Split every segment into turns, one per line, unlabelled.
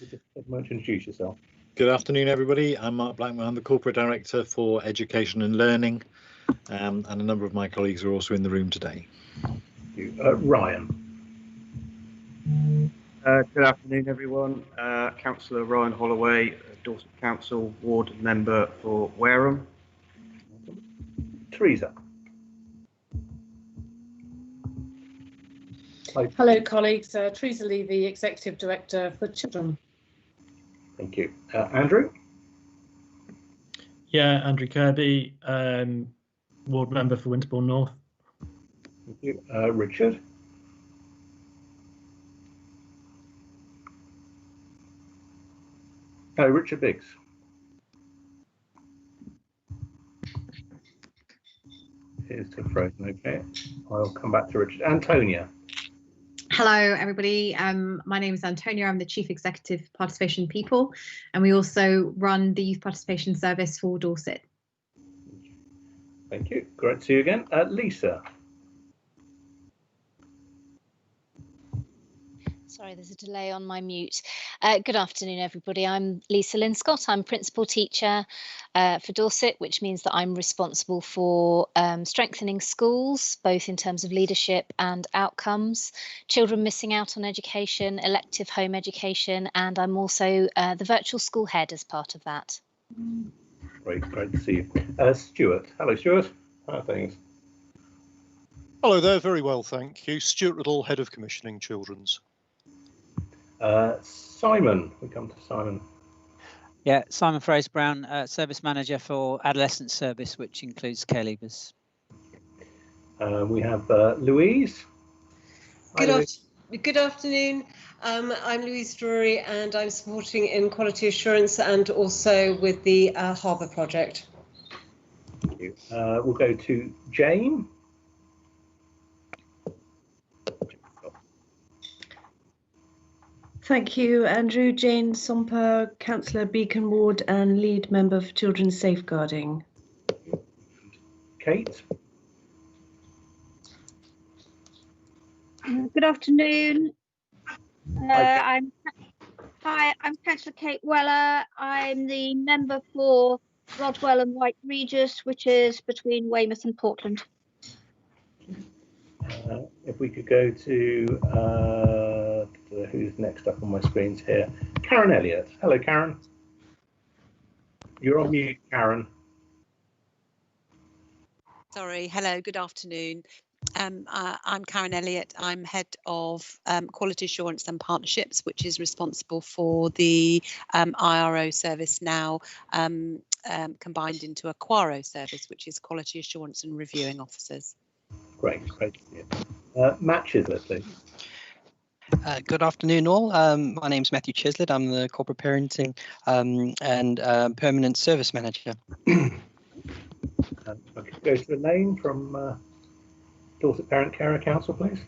Just introduce yourself.
Good afternoon, everybody. I'm Mark Blackman. I'm the Corporate Director for Education and Learning, and a number of my colleagues are also in the room today.
Thank you. Ryan.
Good afternoon, everyone. Councillor Ryan Holloway, Dorset Council Ward Member for Wareham.
Teresa. Hi.
Hello, colleagues. Teresa Levy, Executive Director for Children.
Thank you. Andrew.
Yeah, Andrew Kirby, Ward Member for Winterbourne North.
Thank you. Richard. Richard Biggs. Here's to frozen. Okay, I'll come back to Richard. Antonia.
Hello, everybody. My name is Antonia. I'm the Chief Executive Participation People, and we also run the Youth Participation Service for Dorset.
Thank you. Great to see you again. Lisa.
Sorry, there's a delay on my mute. Good afternoon, everybody. I'm Lisa Linscott. I'm Principal Teacher for Dorset, which means that I'm responsible for strengthening schools, both in terms of leadership and outcomes, children missing out on education, elective home education, and I'm also the virtual school head as part of that.
Great to see you. Stuart. Hello, Stuart. How are things?
Hello there, very well, thank you. Stuart Riddle, Head of Commissioning Children's.
Simon, we come to Simon.
Yeah, Simon Fraser-Brown, Service Manager for Adolescent Service, which includes care leavers.
We have Louise.
Good afternoon. I'm Louise Drury and I'm supporting in quality assurance and also with the Harbour project.
Thank you. We'll go to Jane.
Thank you, Andrew. Jane Somper, Councillor Beacon Ward and Lead Member for Children's Safeguarding.
Kate.
Good afternoon. I'm Councillor Kate Weller. I'm the member for Rodwell and White Regis, which is between Weymouth and Portland.
If we could go to who's next up on my screens here, Karen Elliott. Hello, Karen. You're on mute, Karen.
Sorry. Hello. Good afternoon. I'm Karen Elliott. I'm Head of Quality Assurance and Partnerships, which is responsible for the IRO service now combined into a QARO service, which is Quality Assurance and Reviewing Officers.
Great to see you. Matt Chislett, please.
Good afternoon, all. My name's Matthew Chislett. I'm the Corporate Parenting and Permanent Service Manager.
I could go to Elaine from Dorset Parent Carer Council, please.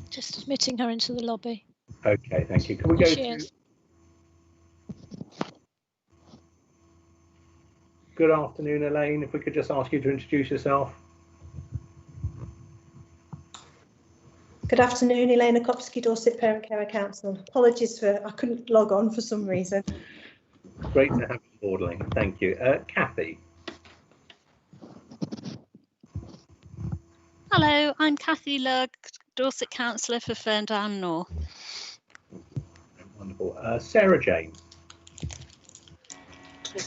Just admitting her into the lobby.
Okay, thank you. Can we go to... Good afternoon, Elaine. If we could just ask you to introduce yourself.
Good afternoon, Elena Kopsky, Dorset Parent Carer Council. Apologies for I couldn't log on for some reason.
Great to have you on board, Elaine. Thank you. Kathy.
Hello, I'm Kathy Lugg, Dorset Councillor for Ferndown North.
Wonderful. Sarah Jane.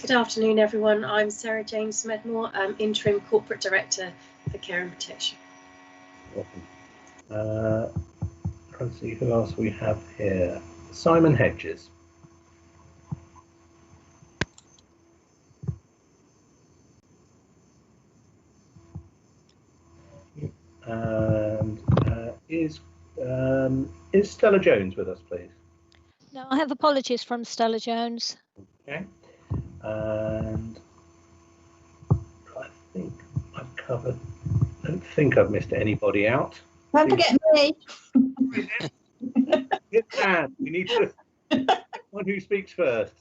Good afternoon, everyone. I'm Sarah Jane Smedmore. I'm Interim Corporate Director for Care and Protection.
Welcome. Let's see who else we have here. Simon Hedges. And is Stella Jones with us, please?
No, I have apologies from Stella Jones.
Okay. And I think I've covered. I don't think I've missed anybody out.
Don't forget me.
Yes, Anne, we need to. One who speaks first.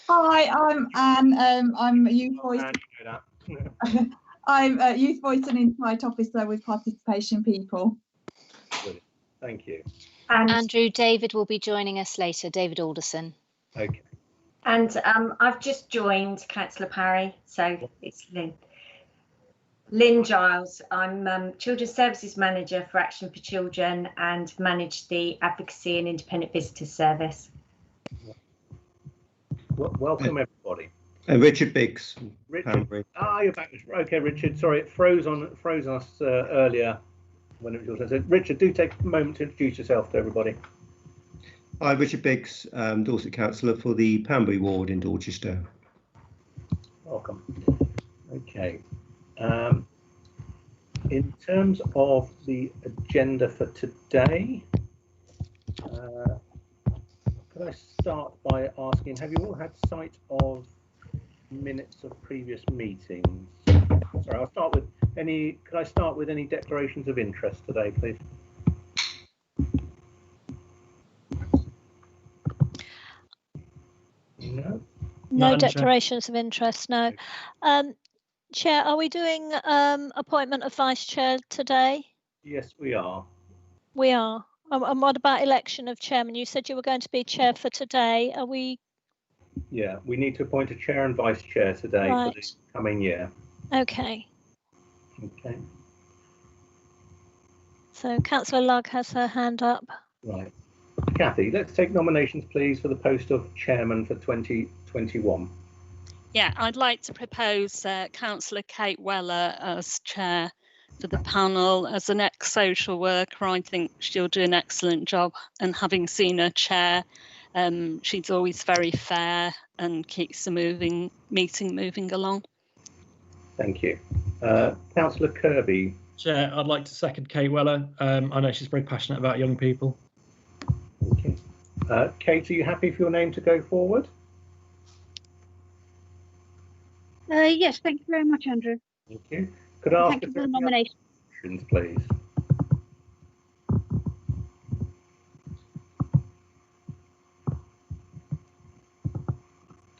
Hi, I'm Anne. I'm a youth voice. I'm a Youth Voice and Insight Officer with Participation People.
Brilliant. Thank you.
And Andrew, David will be joining us later, David Alderson.
Okay.
And I've just joined Councillor Parry, so it's Lynn. Lynn Giles. I'm Children's Services Manager for Action for Children and manage the Advocacy and Independent Visitors Service.
Welcome, everybody.
And Richard Biggs.
Richard, you're back. Okay, Richard. Sorry, it froze us earlier when it was your turn. So, Richard, do take a moment to introduce yourself to everybody.
Hi, Richard Biggs, Dorset Councillor for the Panbury Ward in Dorchester.
Welcome. Okay. In terms of the agenda for today, could I start by asking, have you all had sight of minutes of previous meetings? Sorry, I'll start with any. Could I start with any declarations of interest today, please? No.
No declarations of interest. No. Chair, are we doing appointment of vice chair today?
Yes, we are.
We are. And what about election of chairman? You said you were going to be chair for today. Are we?
Yeah, we need to appoint a chair and vice chair today for the coming year.
Okay.
Okay.
So Councillor Lugg has her hand up.
Right. Kathy, let's take nominations, please, for the post of chairman for 2021.
Yeah, I'd like to propose Councillor Kate Weller as chair for the panel. As an ex-social worker, I think she'll do an excellent job, and having seen her chair, she's always very fair and keeps the meeting moving along.
Thank you. Councillor Kirby.
Chair, I'd like to second Kate Weller. I know she's very passionate about young people.
Okay. Kate, are you happy for your name to go forward?
Yes, thank you very much, Andrew.
Thank you. Could I ask
Thank you for the nomination,
please?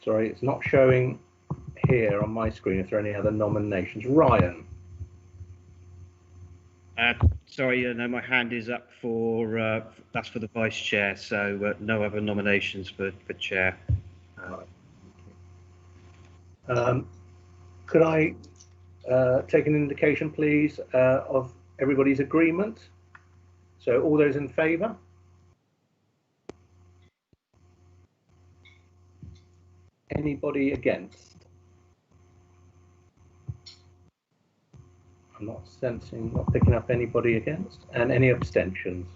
Sorry, it's not showing here on my screen if there are any other nominations. Ryan.
Sorry, no, my hand is up for that's for the vice chair, so no other nominations for chair.
Could I take an indication, please, of everybody's agreement? So all those in favour? Anybody against? I'm not picking up anybody against. And any abstentions?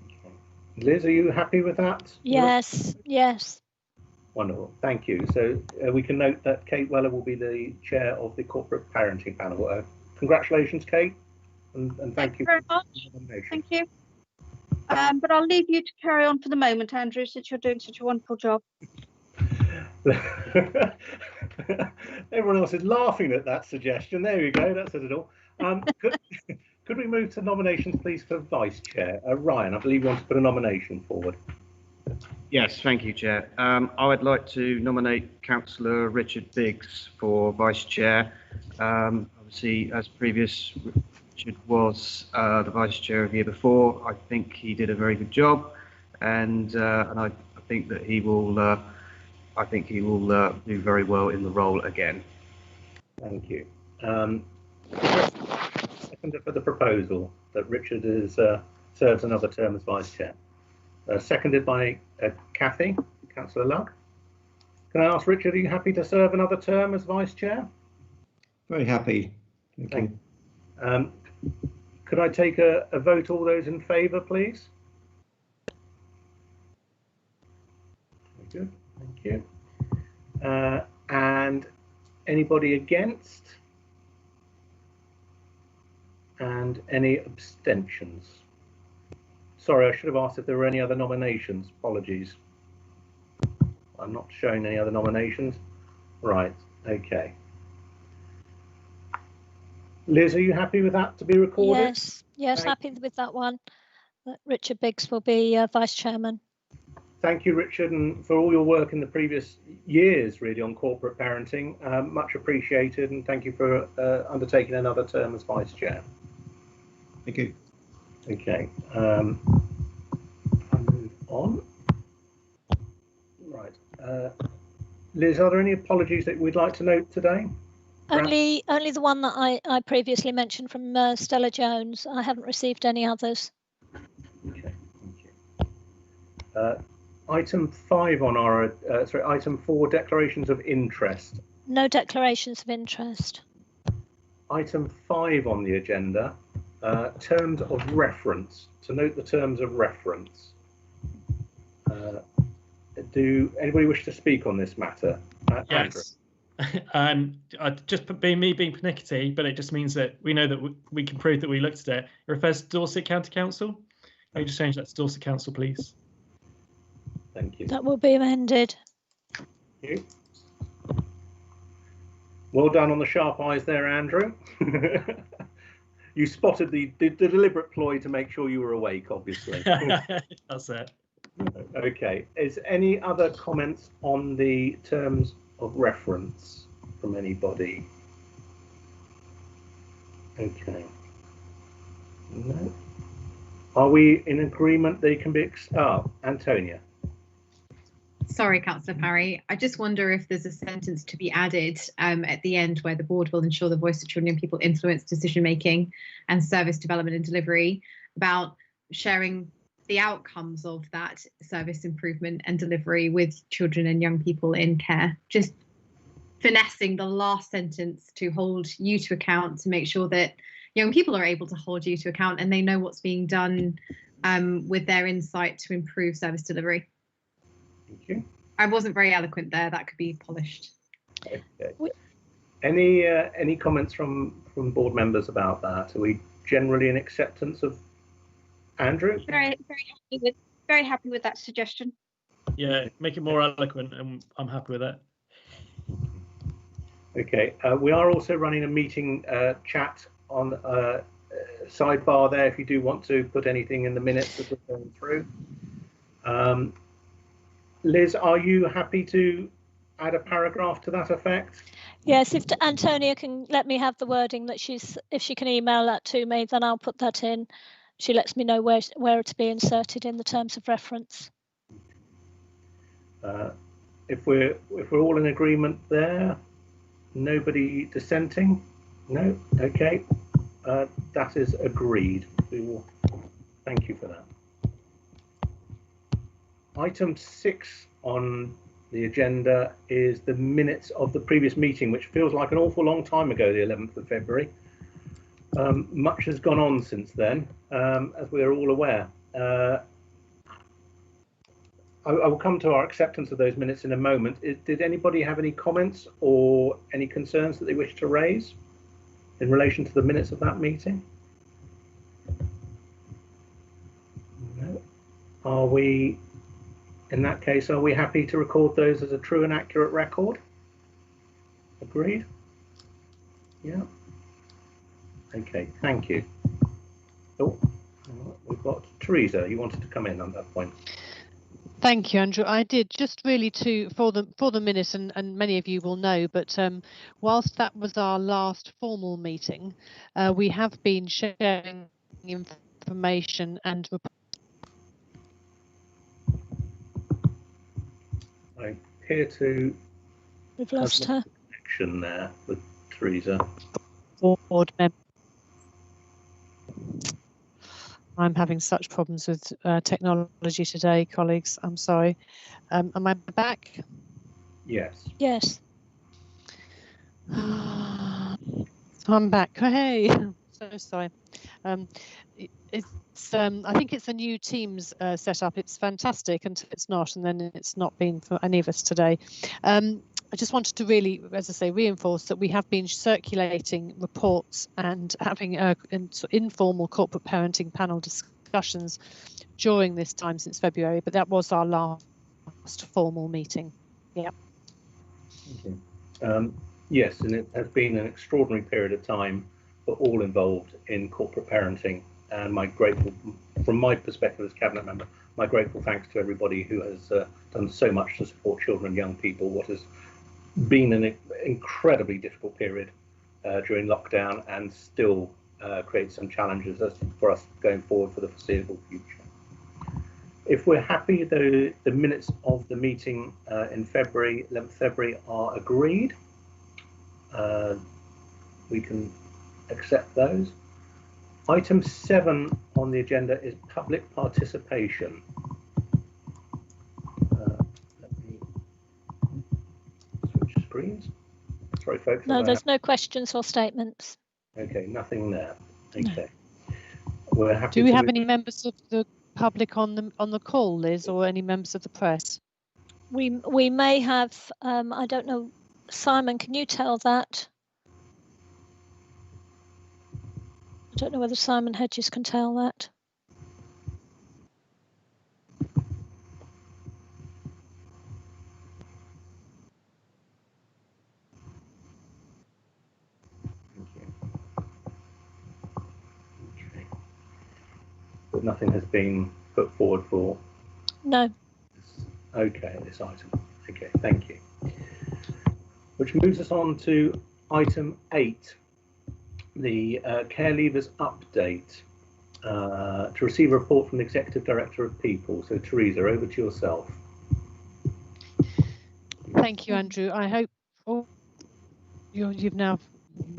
Okay. Liz, are you happy with that?
Yes, yes.
Wonderful, thank you. So we can note that Kate Weller will be the chair of the corporate parenting panel. Congratulations, Kate, and thank you
very much. Thank you. But I'll leave you to carry on for the moment, Andrew, since you're doing such a wonderful job.
Everyone else is laughing at that suggestion. There we go, that says it all. Could we move to nominations, please, for vice chair? Ryan, I believe you want to put a nomination forward.
Yes, thank you, Chair. I would like to nominate Councillor Richard Biggs for Vice Chair. Obviously, as previous, Richard was the Vice Chair of the year before. I think he did a very good job, and I think that he will. Do very well in the role again.
Thank you. Seconder for the proposal that Richard serves another term as Vice Chair. Seconded by Kathy, Councillor Lugg. Can I ask Richard, are you happy to serve another term as Vice Chair?
Very happy. Thank you.
Could I take a vote, all those in favour, please? Very good, thank you. And anybody against? And any abstentions? Sorry, I should have asked if there were any other nominations. Apologies. I'm not showing any other nominations. Right, okay. Liz, are you happy with that to be recorded?
Yes, yes, happy with that one. That Richard Biggs will be Vice Chairman.
thank you, Richard, and for all your work in the previous years, really, on corporate parenting. Much appreciated, and thank you for undertaking another term as Vice Chair.
Thank you.
Okay. I'll move on. Right. Liz, are there any apologies that we'd like to note today?
Only the one that I previously mentioned from Stella Jones. I haven't received any others.
Okay, thank you. Item 5 on our, item 4, declarations of interest.
No declarations of interest.
Item 5 on the agenda, terms of reference. To note the terms of reference. Do anybody wish to speak on this matter?
Yes. Just me being pernickety, but it just means that we know that we can prove that we looked at it. It refers to Dorset County Council. Can you just change that to Dorset Council, please?
Thank you.
That will be amended.
Thank you. Well done on the sharp eyes there, Andrew. You spotted the deliberate ploy to make sure you were awake, obviously.
That's it.
Okay. Is any other comments on the terms of reference from anybody? Okay. No. Are we in agreement they can be? Antonia.
Sorry, Councillor Parry. I just wonder if there's a sentence to be added at the end where the board will ensure the voice of children and people influence decision making and service development and delivery, about sharing the outcomes of that service improvement and delivery with children and young people in care. Just finessing the last sentence to hold you to account, to make sure that young people are able to hold you to account and they know what's being done with their insight to improve service delivery.
Thank you.
I wasn't very eloquent there. That could be polished.
Okay. Any comments from board members about that? Are we generally in acceptance of Andrew?
Very happy with that suggestion.
Yeah, make it more eloquent, and I'm happy with that.
Okay. We are also running a meeting chat on sidebar there if you do want to put anything in the minutes that we're going through. Liz, are you happy to add a paragraph to that effect?
Yes, if Antonia can let me have the wording that if she can email that to me, then I'll put that in. She lets me know where to be inserted in the terms of reference.
If we're all in agreement there, nobody dissenting? No. Okay. That is agreed. We will. Thank you for that. Item 6 on the agenda is the minutes of the previous meeting, which feels like an awful long time ago, the 11th of February. Much has gone on since then, as we are all aware. I will come to our acceptance of those minutes in a moment. Did anybody have any comments or any concerns that they wish to raise in relation to the minutes of that meeting? No. Are we, in that case, are we happy to record those as a true and accurate record? Agreed? Yeah. Okay, thank you. Oh, we've got Teresa. You wanted to come in on that point.
Thank you, Andrew. I did, just really for the minute, and many of you will know, but whilst that was our last formal meeting, we have been sharing information and
I appear to
We've lost her
connection there with Teresa.
Board member. I'm having such problems with technology today, colleagues. I'm sorry. Am I back?
Yes.
Yes.
I'm back. Hey, so sorry. I think it's a new Teams setup. It's fantastic until it's not, and then it's not been for any of us today. I just wanted to really, as I say, reinforce that we have been circulating reports and having informal corporate parenting panel discussions during this time since February, but that was our last formal meeting. Yeah.
Okay. Yes, and it has been an extraordinary period of time for all involved in corporate parenting, and my grateful, from my perspective as cabinet member, my grateful thanks to everybody who has done so much to support children and young people, what has been an incredibly difficult period during lockdown, and still creates some challenges for us going forward for the foreseeable future. If we're happy, the minutes of the meeting in February, 11th February, are agreed, we can accept those. Item 7 on the agenda is public participation. Let me switch screens. Sorry, folks.
No, there's no questions or statements.
Okay, nothing there. Okay. We're happy.
Do we have any members of the public on the call, Liz, or any members of the press?
We may have. I don't know. Simon, can you tell that? I don't know whether Simon Hedges can tell that.
But nothing has been put forward for.
No.
Okay, this item. Okay, thank you. Which moves us on to item 8, the care leavers update. To receive a report from the Executive Director of People. So, Teresa, over to yourself.
Thank you, Andrew. I hope you've now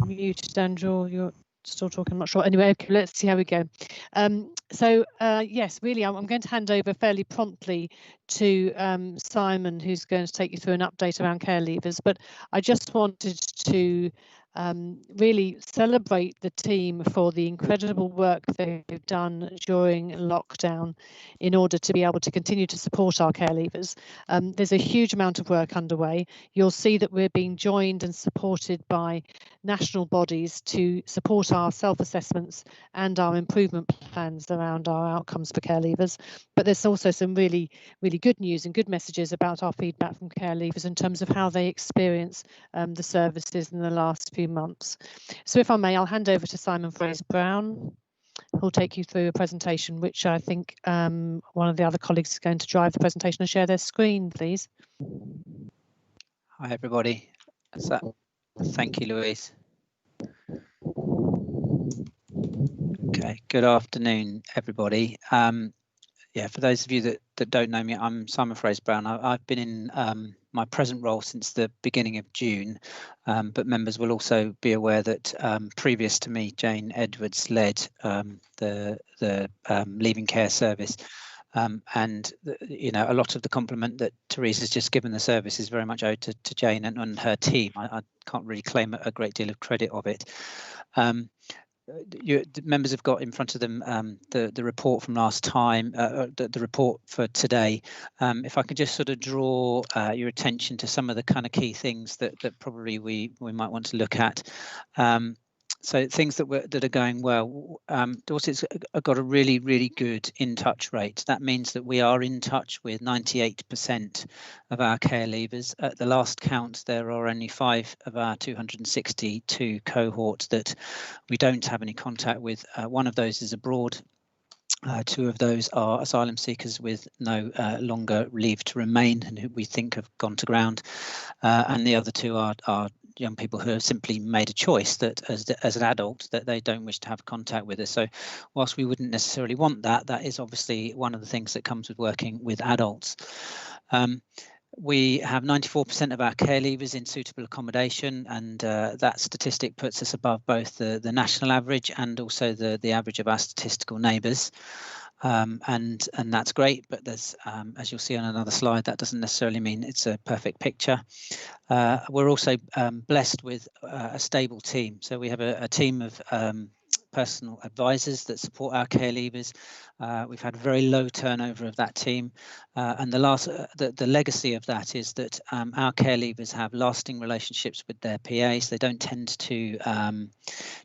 muted, Andrew. You're still talking, I'm not sure. Anyway, okay, let's see how we go. Yes, really, I'm going to hand over fairly promptly to Simon, who's going to take you through an update around care leavers. But I just wanted to really celebrate the team for the incredible work they've done during lockdown in order to be able to continue to support our care leavers. There's a huge amount of work underway. You'll see that we're being joined and supported by national bodies to support our self-assessments and our improvement plans around our outcomes for care leavers. But there's also some really good news and good messages about our feedback from care leavers in terms of how they experience the services in the last few months. So if I may, I'll hand over to Simon Fraser-Brown, who'll take you through a presentation, which I think one of the other colleagues is going to drive the presentation and share their screen, please.
Hi, everybody. Thank you, Louise. Okay, good afternoon, everybody. Yeah, for those of you that don't know me, I'm Simon Fraser-Brown. I've been in my present role since the beginning of June, but members will also be aware that previous to me, Jane Edwards led the Leaving Care service. And you know, a lot of the compliment that Teresa's just given the service is very much owed to Jane and her team. I can't really claim a great deal of credit of it. The members have got in front of them the report from last time, the report for today. If I could just sort of draw your attention to some of the kind of key things that probably we might want to look at. So things that are going well. Dorset's got a really good in-touch rate. That means that we are in touch with 98% of our care leavers. At the last count, there are only 5 of our 262 cohorts that we don't have any contact with. One of those is abroad. 2 of those are asylum seekers with no longer leave to remain and who we think have gone to ground. And the other 2 are young people who have simply made a choice that as an adult that they don't wish to have contact with us. So whilst we wouldn't necessarily want that, that is obviously one of the things that comes with working with adults. We have 94% of our care leavers in suitable accommodation, and that statistic puts us above both the national average and also the average of our statistical neighbours. And that's great, but there's, as you'll see on another slide, that doesn't necessarily mean it's a perfect picture. We're also blessed with a stable team. So we have a team of personal advisors that support our care leavers. We've had very low turnover of that team, and the legacy of that is that our care leavers have lasting relationships with their PAs. They don't tend to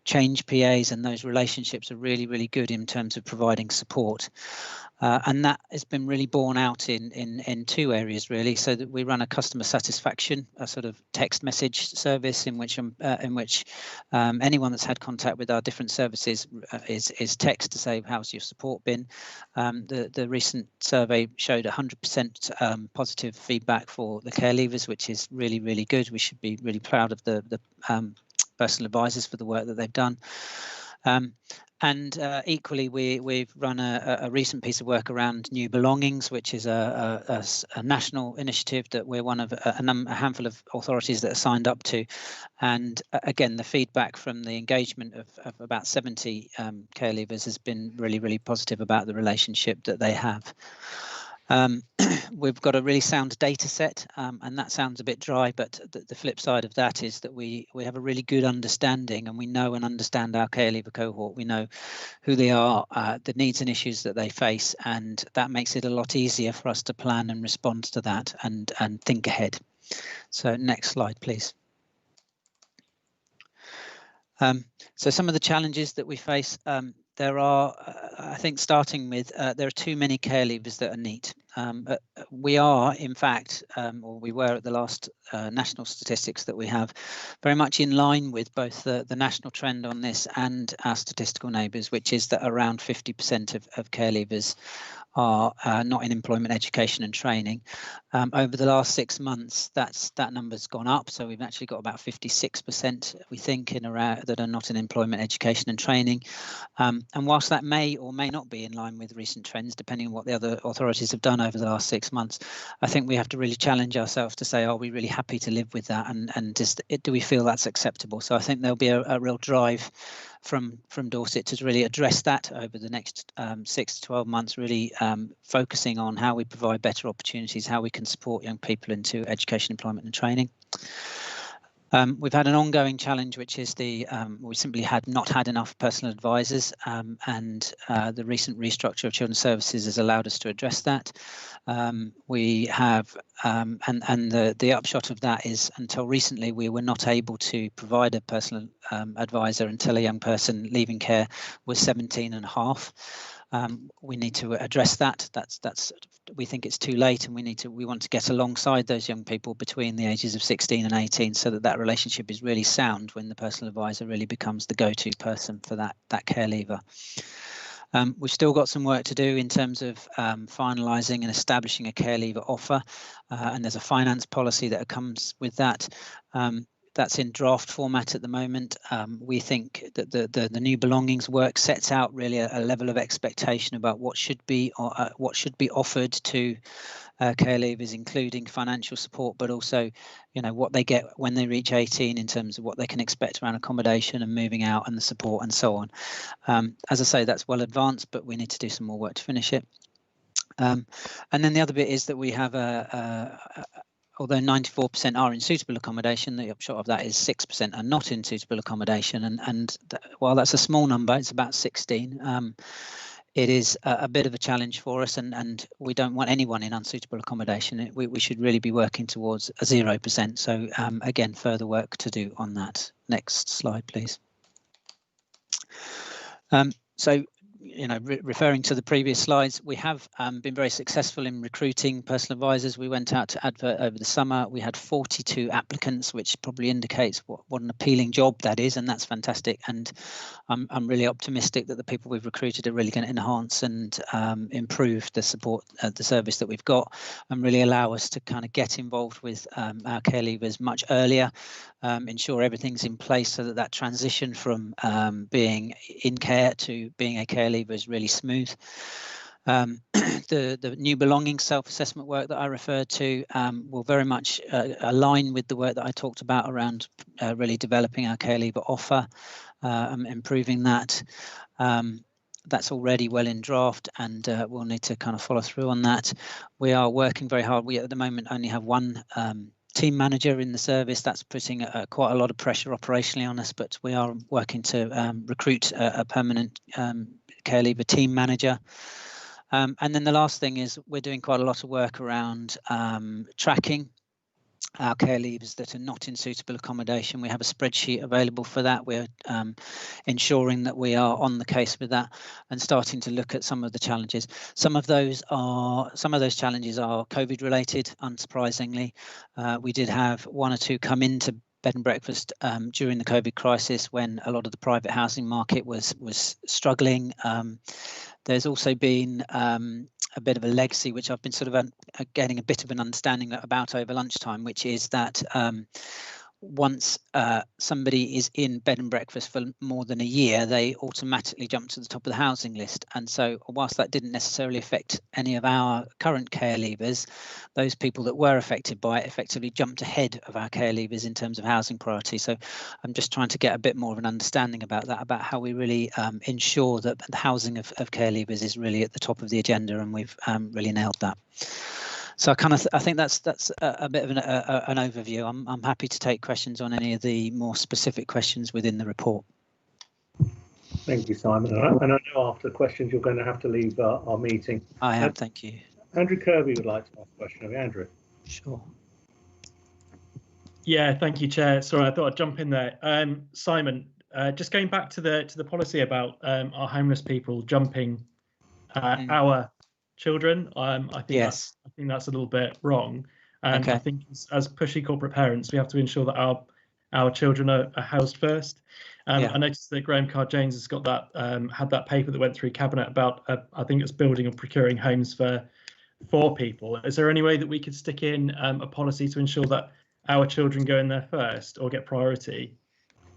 change PAs, and those relationships are really good in terms of providing support. And that has been really borne out in 2 areas, really. So that we run a customer satisfaction, a sort of text message service in which anyone that's had contact with our different services services is text to say, how's your support been? The recent survey showed 100% positive feedback for the care leavers, which is really, really good. We should be really proud of the personal advisors for the work that they've done. And equally, we've run a recent piece of work around New Belongings, which is a national initiative that we're one of a handful of authorities that are signed up to. And again, the feedback from the engagement of about 70 care leavers has been really, really positive about the relationship that they have. We've got a really sound data set, and that sounds a bit dry, but the flip side of that is that we have a really good understanding, and we know and understand our care leaver cohort. We know who they are, the needs and issues that they face, and that makes it a lot easier for us to plan and respond to that and think ahead. So next slide, please. So some of the challenges that we face, there are, I think, starting with, there are too many care leavers that are neat. We are, in fact, or we were at the last national statistics that we have, very much in line with both the national trend on this and our statistical neighbours, which is that around 50% of care leavers are not in employment, education and training. Over the last 6 months, that number's gone up. So we've actually got about 56%, we think, that are not in employment, education and training. And whilst that may or may not be in line with recent trends, depending on what the other authorities have done over the last 6 months, I think we have to really challenge ourselves to say, are we really happy to live with that? And just, do we feel that's acceptable? So I think there'll be a real drive from Dorset to really address that over the next 6 to 12 months, really focusing on how we provide better opportunities, how we can support young people into education, employment and training. We've had an ongoing challenge, which is we simply not had enough personal advisors, and the recent restructure of children's services has allowed us to address that. We have, and the upshot of that is, until recently, we were not able to provide a personal advisor until a young person leaving care was 17 and a half. We need to address that. We think it's too late, and we want to get alongside those young people between the ages of 16 and 18, so that relationship is really sound when the personal advisor really becomes the go-to person for that care leaver. We've still got some work to do in terms of finalising and establishing a care leaver offer, and there's a finance policy that comes with that. That's in draft format at the moment. We think that the New Belongings work sets out really a level of expectation about what should be offered to care leavers, including financial support, but also, what they get when they reach 18 in terms of what they can expect around accommodation and moving out and the support and so on. As I say, that's well advanced, but we need to do some more work to finish it. And then the other bit is that we have although 94% are in suitable accommodation, the upshot of that is 6% are not in suitable accommodation. And while that's a small number, it's about 16. It is a bit of a challenge for us, and we don't want anyone in unsuitable accommodation. We should really be working towards a 0%. So again, further work to do on that. Next slide, please. So, referring to the previous slides, we have been very successful in recruiting personal advisors. We went out to advert over the summer. We had 42 applicants, which probably indicates what an appealing job that is, and that's fantastic. And I'm really optimistic that the people we've recruited are really going to enhance and improve the support, the service that we've got, and really allow us to kind of get involved with our care leavers much earlier, ensure everything's in place so that transition from being in care to being a care leaver is really smooth. The New Belongings self-assessment work that I referred to will very much align with the work that I talked about around really developing our care leaver offer, improving that. That's already well in draft, and we'll need to kind of follow through on that. We are working very hard. We at the moment only have one team manager in the service. That's putting quite a lot of pressure operationally on us, but we are working to recruit a permanent care leaver team manager. And then the last thing is we're doing quite a lot of work around tracking our care leavers that are not in suitable accommodation. We have a spreadsheet available for that. We're ensuring that we are on the case with that and starting to look at some of the challenges. Some of those challenges are COVID related, unsurprisingly. We did have 1 or 2 come into bed and breakfast during the COVID crisis when a lot of the private housing market was struggling. There's also been a bit of a legacy, which I've been sort of getting a bit of an understanding about over lunchtime, which is that once somebody is in bed and breakfast for more than a year, they automatically jump to the top of the housing list. And so whilst that didn't necessarily affect any of our current care leavers, those people that were affected by it effectively jumped ahead of our care leavers in terms of housing priority. So I'm just trying to get a bit more of an understanding about that, about how we really ensure that the housing of care leavers is really at the top of the agenda, and we've really nailed that. So I think that's a bit of an overview. I'm happy to take questions on any of the more specific questions within the report.
Thank you, Simon. And I know after questions you're going to have to leave our meeting.
I am, thank you.
Andrew Kirby would like to ask a question of you. Andrew.
Sure.
Yeah, thank you, Chair. Sorry, I thought I'd jump in there. Simon, just going back to the policy about our homeless people jumping our children. I think that's a little bit wrong. And I think as pushy corporate parents, we have to ensure that our children are housed first. I noticed that Graham Carr-James has got that had that paper that went through cabinet about I think it's building or procuring homes for people. Is there any way that we could stick in a policy to ensure that our children go in there first or get priority?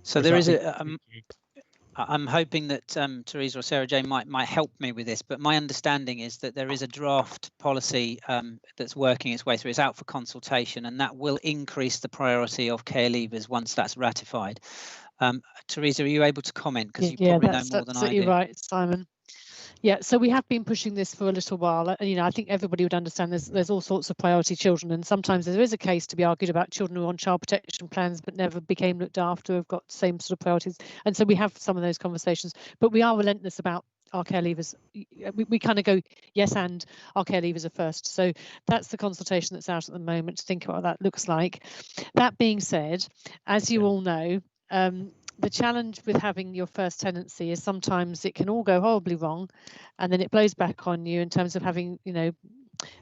So there is I'm hoping that Teresa or Sarah Jane might help me with this, but my understanding is that there is a draft policy that's working its way through. It's out for consultation, and that will increase the priority of care leavers once that's ratified. Teresa, are you able to comment? Because you probably know more than I do.
Absolutely right, Simon. Yeah, so we have been pushing this for a little while, and I think everybody would understand there's all sorts of priority children, and sometimes there is a case to be argued about children who are on child protection plans but never became looked after, have got the same sort of priorities, and so we have some of those conversations, but we are relentless about our care leavers. We kind of go yes, and our care leavers are first. So that's the consultation that's out at the moment to think about what that looks like. That being said, as you all know, the challenge with having your first tenancy is sometimes it can all go horribly wrong, and then it blows back on you in terms of having,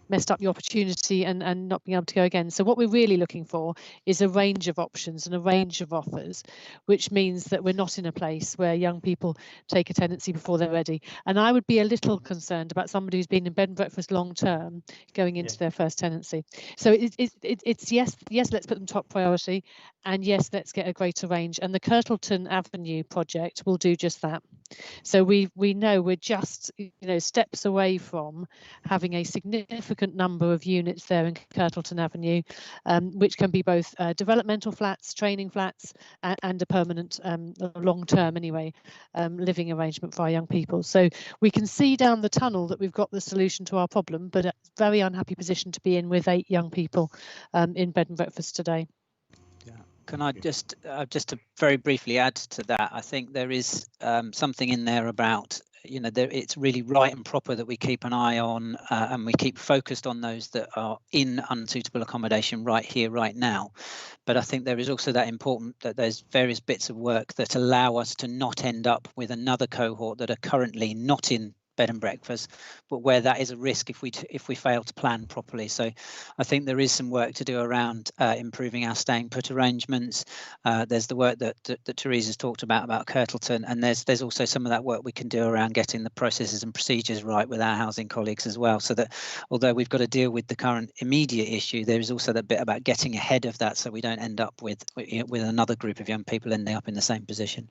messed up your opportunity and not being able to go again. So what we're really looking for is a range of options and a range of offers, which means that we're not in a place where young people take a tenancy before they're ready. And I would be a little concerned about somebody who's been in bed and breakfast long term going into their first tenancy. So it's yes, let's put them top priority, and yes, let's get a greater range. And the Kirtleton Avenue project will do just that. So we know we're just steps away from having a significant number of units there in Kirtleton Avenue, which can be both developmental flats, training flats, and a permanent, long-term anyway, living arrangement for our young people. So we can see down the tunnel that we've got the solution to our problem, but a very unhappy position to be in with 8 young people in bed and breakfast today.
Can I just to very briefly add to that? I think there is something in there about, it's really right and proper that we keep an eye on and we keep focused on those that are in unsuitable accommodation right here, right now. But I think there is also that important that there's various bits of work that allow us to not end up with another cohort that are currently not in bed and breakfast, but where that is a risk if we fail to plan properly. So I think there is some work to do around improving our staying put arrangements. There's the work that Teresa's talked about Kirtleton, and there's also some of that work we can do around getting the processes and procedures right with our housing colleagues as well, so that although we've got to deal with the current immediate issue, there is also that bit about getting ahead of that so we don't end up with another group of young people ending up in the same position.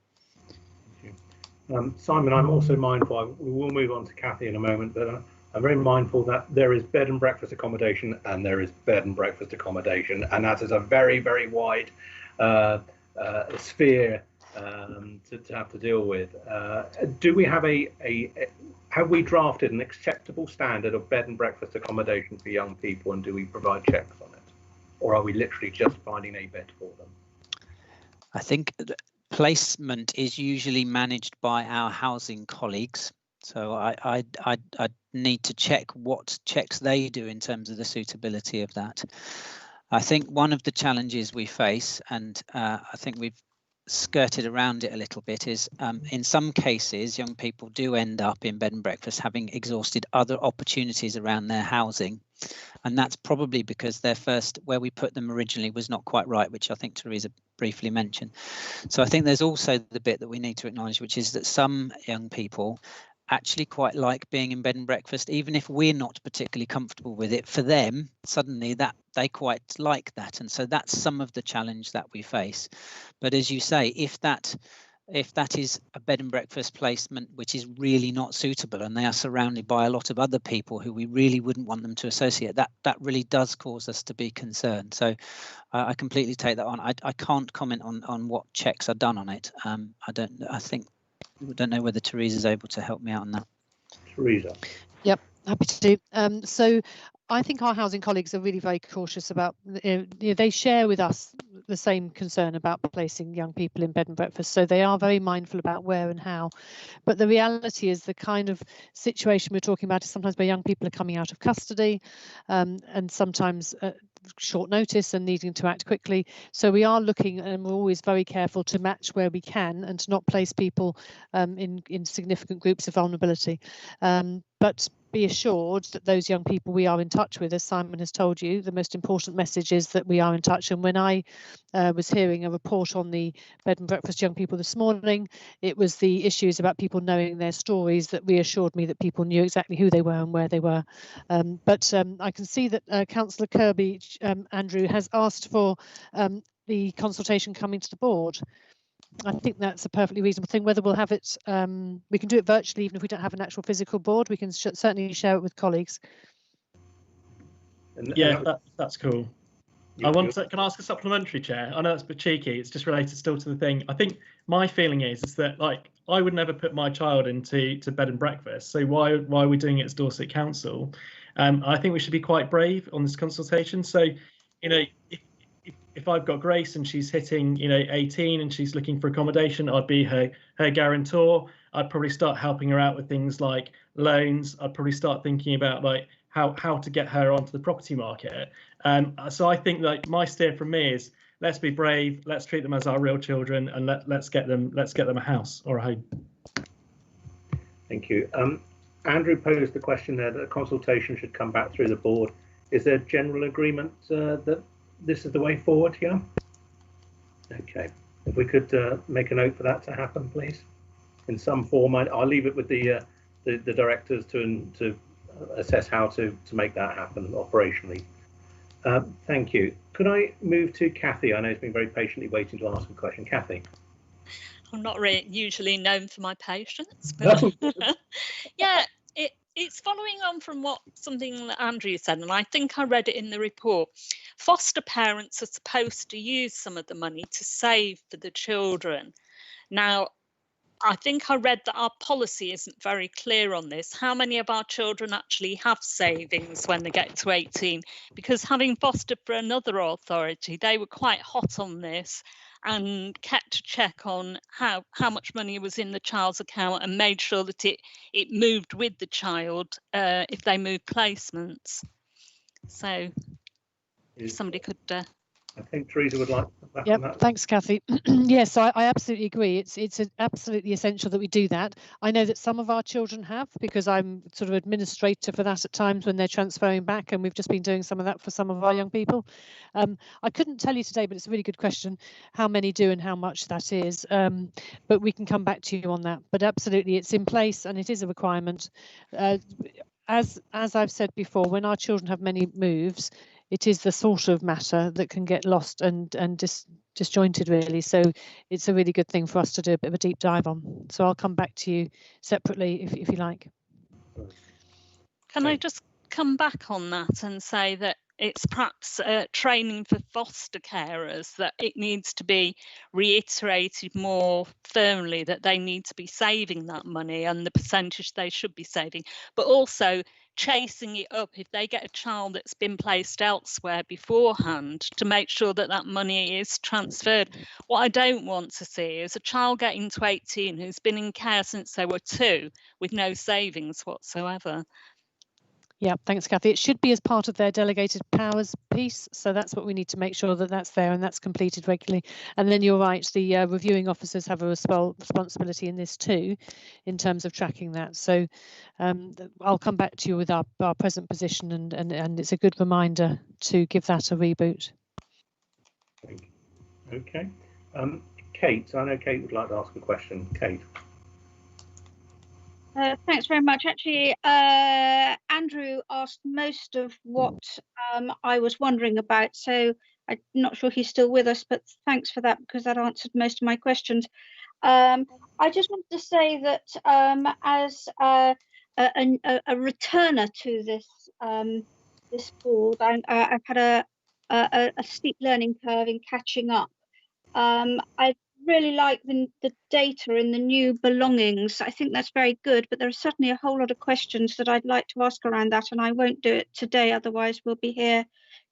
Simon, I'm also mindful, we will move on to Kathy in a moment, but I'm very mindful that there is bed and breakfast accommodation and there is bed and breakfast accommodation, and that is a very, very wide sphere to have to deal with. Do we have have we drafted an acceptable standard of bed and breakfast accommodation for young people, and do we provide checks on it? Or are we literally just finding a bed for them?
I think placement is usually managed by our housing colleagues, so I need to check what checks they do in terms of the suitability of that. I think one of the challenges we face, and I think we've skirted around it a little bit is in some cases young people do end up in bed and breakfast having exhausted other opportunities around their housing, and that's probably because their first where we put them originally was not quite right, which I think Teresa briefly mentioned. So I think there's also the bit that we need to acknowledge, which is that some young people actually quite like being in bed and breakfast, even if we're not particularly comfortable with it. For them, suddenly that they quite like that, and so that's some of the challenge that we face. But as you say, if that is a bed and breakfast placement which is really not suitable, and they are surrounded by a lot of other people who we really wouldn't want them to associate, that really does cause us to be concerned. So I completely take that on. I can't comment on what checks are done on it. I don't know whether Teresa's able to help me out on that.
Teresa.
Yep, happy to do. So I think our housing colleagues are really very cautious about, they share with us the same concern about placing young people in bed and breakfast. So they are very mindful about where and how. But the reality is the kind of situation we're talking about is sometimes where young people are coming out of custody and sometimes short notice and needing to act quickly. So we are looking, and we're always very careful to match where we can and to not place people in significant groups of vulnerability. But be assured that those young people we are in touch with, as Simon has told you, the most important message is that we are in touch. And when I was hearing a report on the bed and breakfast young people this morning, it was the issues about people knowing their stories that reassured me that people knew exactly who they were and where they were. But I can see that Councillor Kirby, Andrew, has asked for the consultation coming to the board. I think that's a perfectly reasonable thing. Whether we'll have it, we can do it virtually, even if we don't have an actual physical board. We can certainly share it with colleagues.
Yeah, that's cool. Can I ask a supplementary, Chair? I know that's a bit cheeky. It's just related still to the thing. I think my feeling is that, like, I would never put my child into bed and breakfast. So why are we doing it as Dorset Council? I think we should be quite brave on this consultation. So, if I've got Grace and she's hitting 18 and she's looking for accommodation, I'd be her guarantor. I'd probably start helping her out with things like loans. I'd probably start thinking about like how to get her onto the property market. So I think like my steer from me is let's be brave, let's treat them as our real children, and let's get them a house or a home.
Thank you. Andrew posed the question there that a consultation should come back through the board. Is there general agreement that this is the way forward here? Okay, if we could make a note for that to happen, please, in some form. I'll leave it with the directors to assess how to make that happen operationally. Thank you. Could I move to Kathy? I know it's been very patiently waiting to ask a question. Kathy.
I'm not really usually known for my patience, but yeah, it's following on from something that Andrew said, and I think I read it in the report. Foster parents are supposed to use some of the money to save for the children. Now, I think I read that our policy isn't very clear on this. How many of our children actually have savings when they get to 18? Because having fostered for another authority, they were quite hot on this and kept a check on how much money was in the child's account and made sure that it moved with the child if they moved placements. So if somebody could...
I think Teresa would like to come back on that.
Thanks, Kathy. Yes, I absolutely agree. It's absolutely essential that we do that. I know that some of our children have, because I'm sort of administrator for that at times when they're transferring back, and we've just been doing some of that for some of our young people. I couldn't tell you today, but it's a really good question, how many do and how much that is. But we can come back to you on that. But absolutely, it's in place and it is a requirement. As I've said before, when our children have many moves, it is the sort of matter that can get lost and disjointed, really. So it's a really good thing for us to do a bit of a deep dive on. So I'll come back to you separately if you like.
Can I just come back on that and say that it's perhaps training for foster carers, that it needs to be reiterated more firmly that they need to be saving that money and the percentage they should be saving, but also chasing it up if they get a child that's been placed elsewhere beforehand to make sure that that money is transferred. What I don't want to see is a child getting to 18 who's been in care since they were 2 with no savings whatsoever.
Yeah, thanks, Kathy. It should be as part of their delegated powers piece. So that's what we need to make sure that that's there and that's completed regularly. And then you're right, the reviewing officers have a responsibility in this too, in terms of tracking that. So I'll come back to you with our present position, and it's a good reminder to give that a reboot.
Okay. Kate, I know Kate would like to ask a question. Kate.
Thanks very much. Actually, Andrew asked most of what I was wondering about, so I'm not sure he's still with us, but thanks for that, because that answered most of my questions. I just wanted to say that as a returner to this this board, I've had a steep learning curve in catching up. I really like the data in the new belongings. I think that's very good, but there are certainly a whole lot of questions that I'd like to ask around that, and I won't do it today, otherwise we'll be here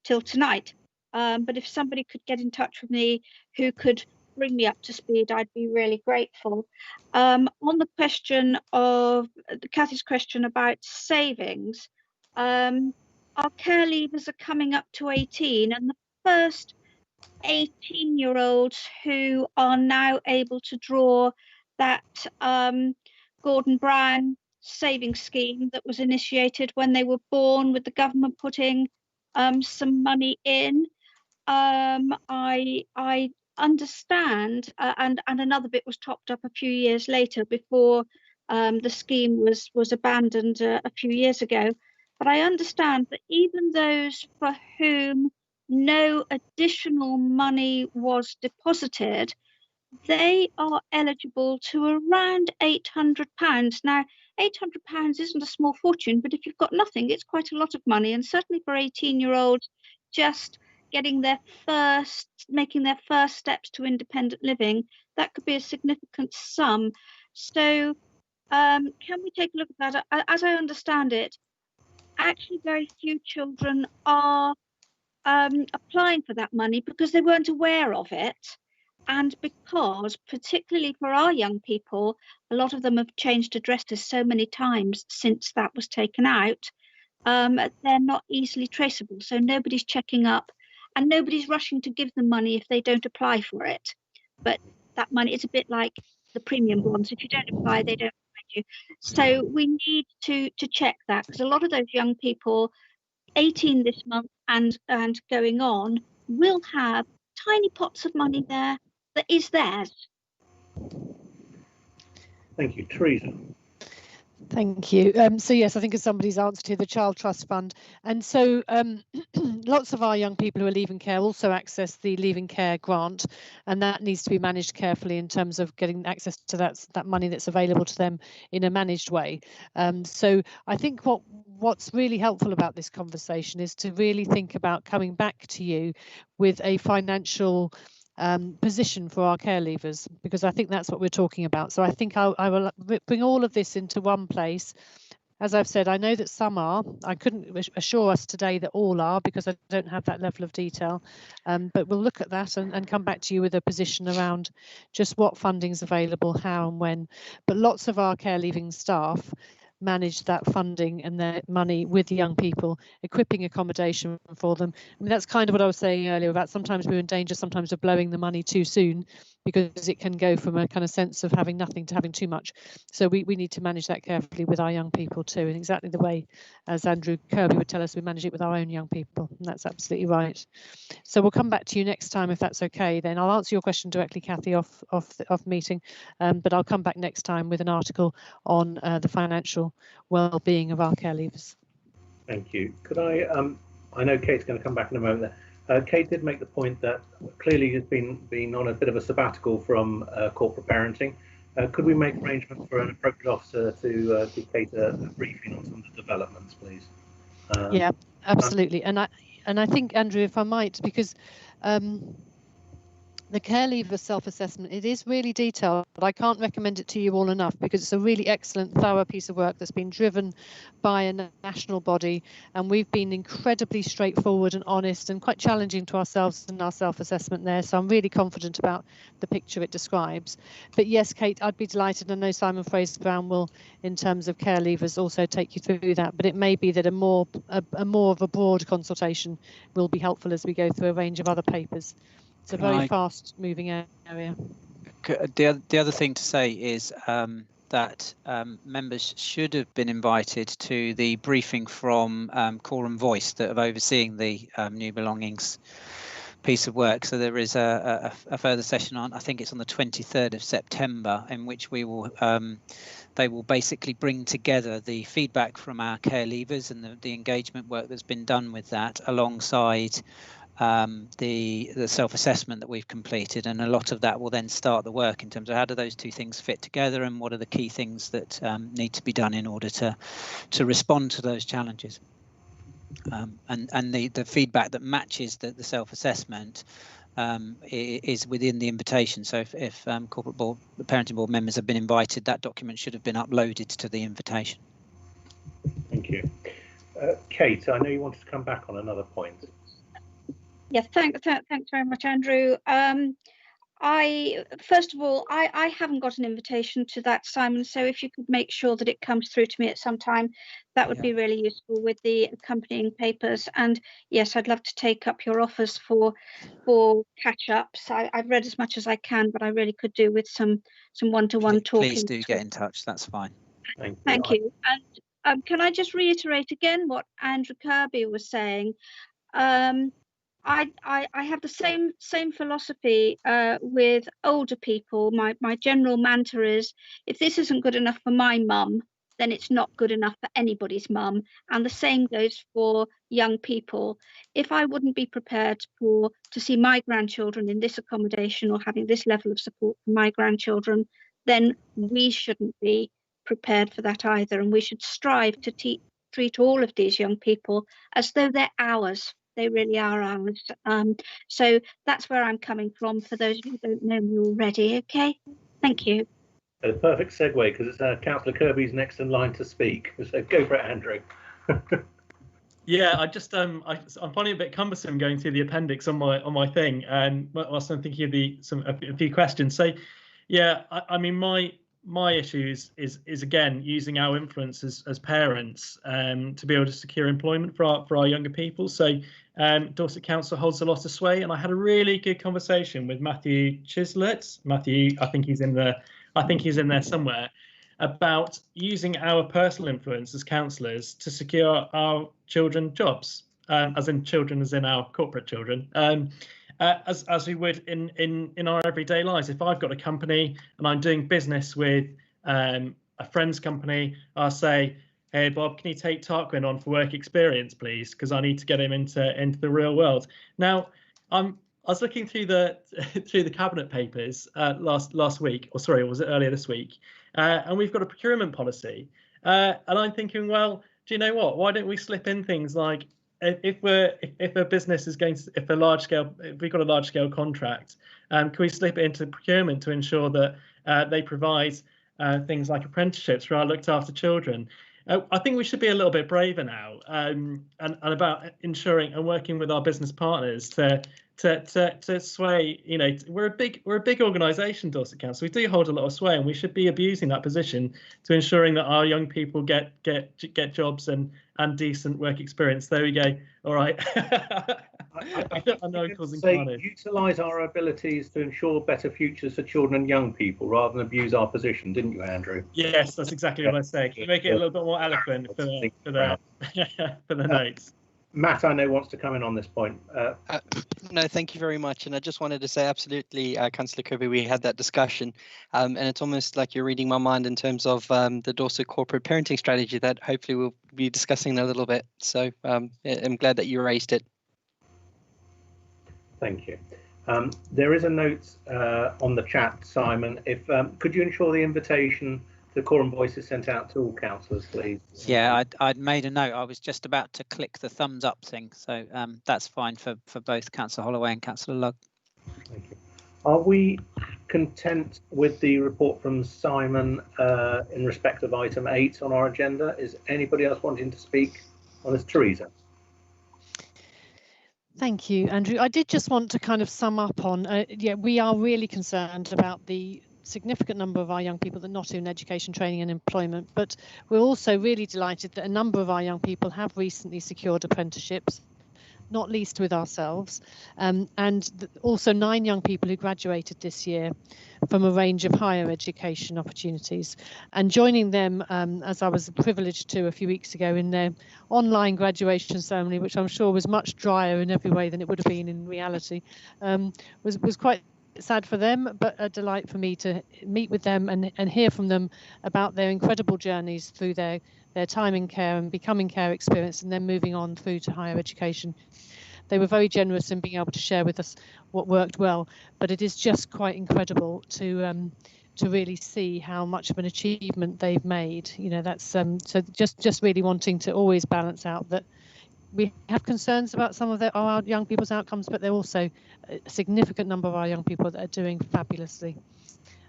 till tonight. But if somebody could get in touch with me who could bring me up to speed, I'd be really grateful. On the question of Kathy's question about savings, our care leavers are coming up to 18, and the first 18-year-olds who are now able to draw that Gordon Brown savings scheme that was initiated when they were born, with the government putting some money in. I understand, and another bit was topped up a few years later before the scheme was abandoned a few years ago. But I understand that even those for whom no additional money was deposited, they are eligible to around £800. Now, £800 isn't a small fortune, but if you've got nothing, it's quite a lot of money. And certainly for 18-year-olds, just making their first steps to independent living, that could be a significant sum. So can we take a look at that? As I understand it, actually very few children are applying for that money because they weren't aware of it, and because, particularly for our young people, a lot of them have changed addresses so many times since that was taken out, they're not easily traceable, so nobody's checking up and nobody's rushing to give them money if they don't apply for it. But that money, it's a bit like the premium bonds. If you don't apply, they don't find you. So we need to check that, because a lot of those young people 18 this month and going on will have tiny pots of money there that is theirs.
Thank you. Teresa.
Thank you. So yes, I think as somebody's answered here, the Child Trust Fund. And so lots of our young people who are leaving care also access the Leaving Care grant, and that needs to be managed carefully in terms of getting access to that money that's available to them in a managed way. So I think what's really helpful about this conversation is to really think about coming back to you with a financial position for our care leavers, because I think that's what we're talking about. So I think I will bring all of this into one place. As I've said, I know that some are. I couldn't assure us today that all are, because I don't have that level of detail. But we'll look at that and come back to you with a position around just what funding is available, how and when. But lots of our care leaving staff manage that funding and their money with young people, equipping accommodation for them. I mean, that's kind of what I was saying earlier about sometimes we're in danger sometimes of blowing the money too soon, because it can go from a kind of sense of having nothing to having too much. So we need to manage that carefully with our young people too, in exactly the way as Andrew Kirby would tell us we manage it with our own young people, and that's absolutely right. So we'll come back to you next time if that's okay. Then I'll answer your question directly, Kathy, off meeting, but I'll come back next time with an article on the financial well-being of our care leavers.
Thank you. Could I know Kate's going to come back in a moment there. Kate did make the point that clearly you've been on a bit of a sabbatical from corporate parenting. Could we make arrangements for an appropriate officer to give Kate a briefing on some of the developments, please?
Yeah, absolutely. And I think, Andrew, if I might, because the care leaver self-assessment, it is really detailed, but I can't recommend it to you all enough because it's a really excellent, thorough piece of work that's been driven by a national body, and we've been incredibly straightforward and honest and quite challenging to ourselves in our self-assessment there. So I'm really confident about the picture it describes. But yes, Kate, I'd be delighted. I know Simon Fraser-Brown will, in terms of care leavers, also take you through that. But it may be that a more of a broad consultation will be helpful as we go through a range of other papers. It's a very fast-moving area.
The other thing to say is that members should have been invited to the briefing from Core and Voice that have overseeing the New Belongings piece of work. So there is a further session on, I think it's on the 23rd of September, in which we will they will basically bring together the feedback from our care leavers and the engagement work that's been done with that alongside the self-assessment that we've completed, and a lot of that will then start the work in terms of how do those two things fit together and what are the key things that need to be done in order to respond to those challenges. And the feedback that matches the self-assessment is within the invitation. So if corporate board, the parenting board members have been invited, that document should have been uploaded to the invitation.
Thank you. Kate, I know you wanted to come back on another point.
Yeah, thanks very much, Andrew. First of all, I haven't got an invitation to that, Simon, so if you could make sure that it comes through to me at some time, that would be really useful with the accompanying papers. And yes, I'd love to take up your offers for catch-ups. I've read as much as I can, but I really could do with some one-to-one talking.
Please do get in touch, that's fine.
Thank you. And can I just reiterate again what Andrew Kirby was saying? I have the same philosophy with older people. My general mantra is, if this isn't good enough for my mum, then it's not good enough for anybody's mum. And the same goes for young people. If I wouldn't be prepared to see my grandchildren in this accommodation or having this level of support for my grandchildren, then we shouldn't be prepared for that either. And we should strive to treat all of these young people as though they're ours. They really are ours. So that's where I'm coming from, for those of you who don't know me already. Okay, thank you.
A perfect segue, because it's Councillor Kirby's next in line to speak. So go for it, Andrew.
Yeah, I just I'm finding it a bit cumbersome going through the appendix on my thing, and whilst I'm thinking of a few questions. So yeah, I mean my issues is again using our influence as parents to be able to secure employment for our younger people. So Dorset Council holds a lot of sway, and I had a really good conversation with Matthew Chislett. Matthew, I think he's in there somewhere, about using our personal influence as councillors to secure our children jobs, as in our corporate children. As we would in our everyday lives. If I've got a company and I'm doing business with a friend's company, I'll say, "Hey Bob, can you take Tarquin on for work experience, please? Because I need to get him into the real world." Now, I was looking through the cabinet papers last week, or sorry, was it earlier this week? And we've got a procurement policy, and I'm thinking, well, do you know what? Why don't we slip in things like, if a business is if we've got a large scale contract, can we slip it into procurement to ensure that they provide things like apprenticeships for our looked after children? I think we should be a little bit braver now, and about ensuring and working with our business partners to sway. You know, we're a big organisation, Dorset Council. We do hold a lot of sway, and we should be abusing that position to ensuring that our young people get jobs and decent work experience. There we go. All right. I know I'm causing carnage.
Utilise our abilities to ensure better futures for children and young people rather than abuse our position, didn't you, Andrew?
Yes, that's exactly what I say. Can you make it a little bit more eloquent for the notes?
Matt, I know, wants to come in on this point.
No, thank you very much. And I just wanted to say, absolutely, Councillor Kirby, we had that discussion, and it's almost like you're reading my mind in terms of the Dorset corporate parenting strategy that hopefully we'll be discussing in a little bit. So I'm glad that you raised it.
Thank you. There is a note on the chat, Simon. If could you ensure the invitation to Core and Voice is sent out to all councillors, please?
Yeah, I'd made a note. I was just about to click the thumbs up thing, so that's fine for both Councillor Holloway and Councillor Lugg.
Thank you. Are we content with the report from Simon in respect of item 8 on our agenda? Is anybody else wanting to speak on this? Teresa.
Thank you, Andrew. I did just want to kind of sum up on, yeah, we are really concerned about the significant number of our young people that are not in education, training and employment, but we're also really delighted that a number of our young people have recently secured apprenticeships, not least with ourselves, and also 9 young people who graduated this year from a range of higher education opportunities, and joining them, as I was privileged to a few weeks ago in their online graduation ceremony, which I'm sure was much drier in every way than it would have been in reality, was quite sad for them, but a delight for me to meet with them and hear from them about their incredible journeys through their time in care and becoming care experienced and then moving on through to higher education. They were very generous in being able to share with us what worked well, but it is just quite incredible to really see how much of an achievement they've made. You know, that's so just really wanting to always balance out that we have concerns about some of our young people's outcomes, but they're also a significant number of our young people that are doing fabulously.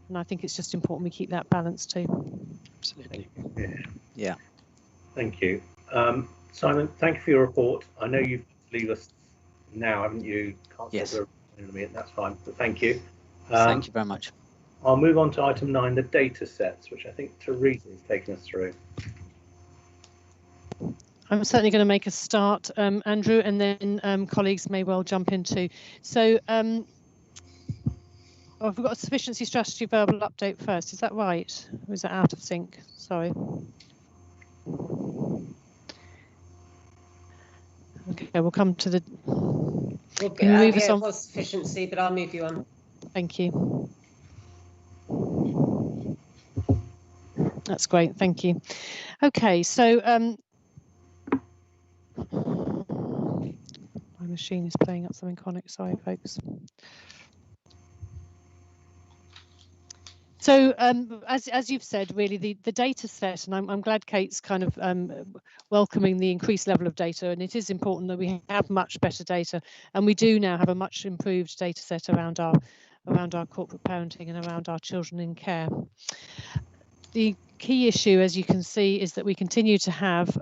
And I think it's just important we keep that balance too.
Absolutely.
Yeah. Thank you. Simon, thank you for your report. I know you've leave us now, haven't you? Can't
yes.
Say in a minute, that's fine, but thank you.
Thank you very much.
I'll move on to item 9, the data sets, which I think Teresa has taken us through.
I'm certainly going to make a start, Andrew, and then colleagues may well jump in too. So we've got a sufficiency strategy verbal update first. Is that right? Or is that out of sync? Sorry. Okay, we'll come to the.
Can you move us on? It was sufficiency, but I'll move you on.
Thank you. That's great. Thank you. Okay, so my machine is playing up something chronic. Sorry, folks. So as you've said, really the data set, and I'm glad Kate's kind of welcoming the increased level of data, and it is important that we have much better data, and we do now have a much improved data set around our corporate parenting and around our children in care. The key issue, as you can see, is that we continue to have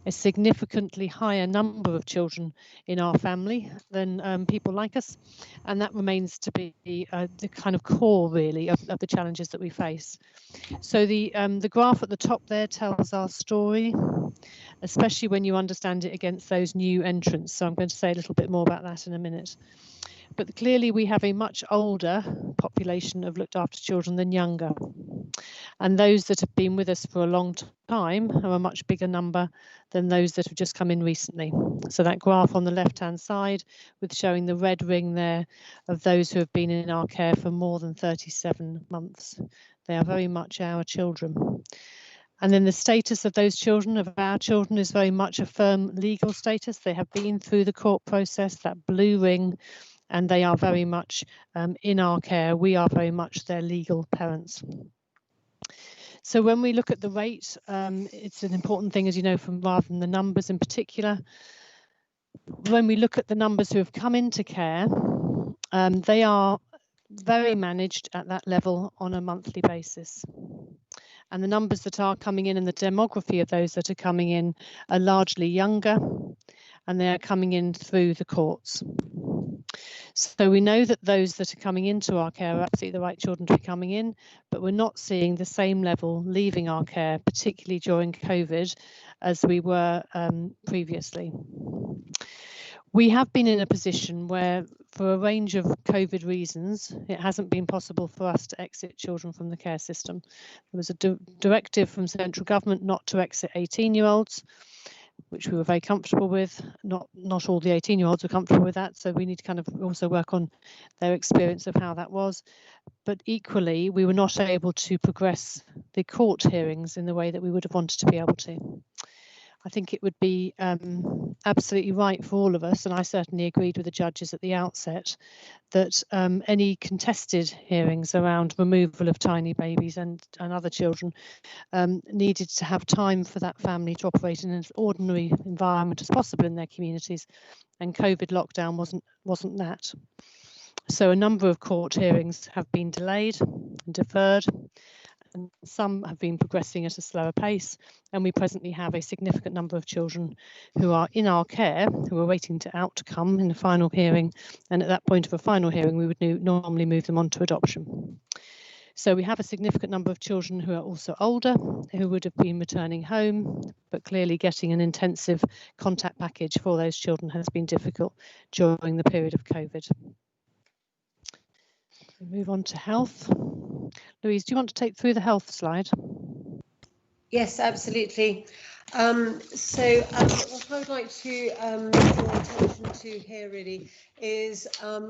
a significantly higher number of children in our family than people like us, and that remains to be the kind of core really of the challenges that we face. So the graph at the top there tells our story, especially when you understand it against those new entrants. So I'm going to say a little bit more about that in a minute. But clearly we have a much older population of looked after children than younger. And those that have been with us for a long time are a much bigger number than those that have just come in recently. So that graph on the left-hand side with showing the red ring there of those who have been in our care for more than 37 months. They are very much our children. And then the status of those children, of our children, is very much a firm legal status. They have been through the court process, that blue ring, and they are very much in our care. We are very much their legal parents. So when we look at the rate, it's an important thing, as you know, from rather than the numbers in particular. When we look at the numbers who have come into care, they are very managed at that level on a monthly basis. And the numbers that are coming in and the demography of those that are coming in are largely younger, and they are coming in through the courts. So we know that those that are coming into our care are absolutely the right children to be coming in, but we're not seeing the same level leaving our care, particularly during COVID, as we were previously. We have been in a position where, for a range of COVID reasons, it hasn't been possible for us to exit children from the care system. There was a directive from central government not to exit 18-year-olds, which we were very comfortable with. Not all the 18-year-olds were comfortable with that, so we need to kind of also work on their experience of how that was. But equally, we were not able to progress the court hearings in the way that we would have wanted to be able to. I think it would be absolutely right for all of us, and I certainly agreed with the judges at the outset, that any contested hearings around removal of tiny babies and other children needed to have time for that family to operate in an ordinary environment as possible in their communities, and COVID lockdown wasn't that. So a number of court hearings have been delayed and deferred, and some have been progressing at a slower pace, and we presently have a significant number of children who are in our care, who are waiting to outcome in the final hearing, and at that point of a final hearing we would normally move them on to adoption. So we have a significant number of children who are also older, who would have been returning home, but clearly getting an intensive contact package for those children has been difficult during the period of COVID. We move on to health. Louise, do you want to take through the health slide?
Yes, absolutely. What I would like to draw attention to here really is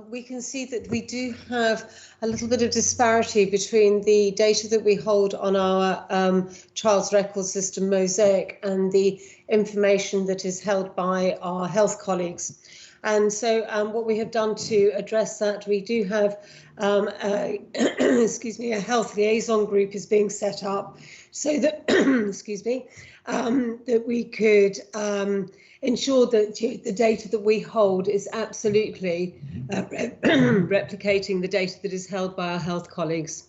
we can see that we do have a little bit of disparity between the data that we hold on our child's record system Mosaic and the information that is held by our health colleagues. And so what we have done to address that, we do have excuse me, a health liaison group is being set up so that excuse me, that we could ensure that the data that we hold is absolutely replicating the data that is held by our health colleagues.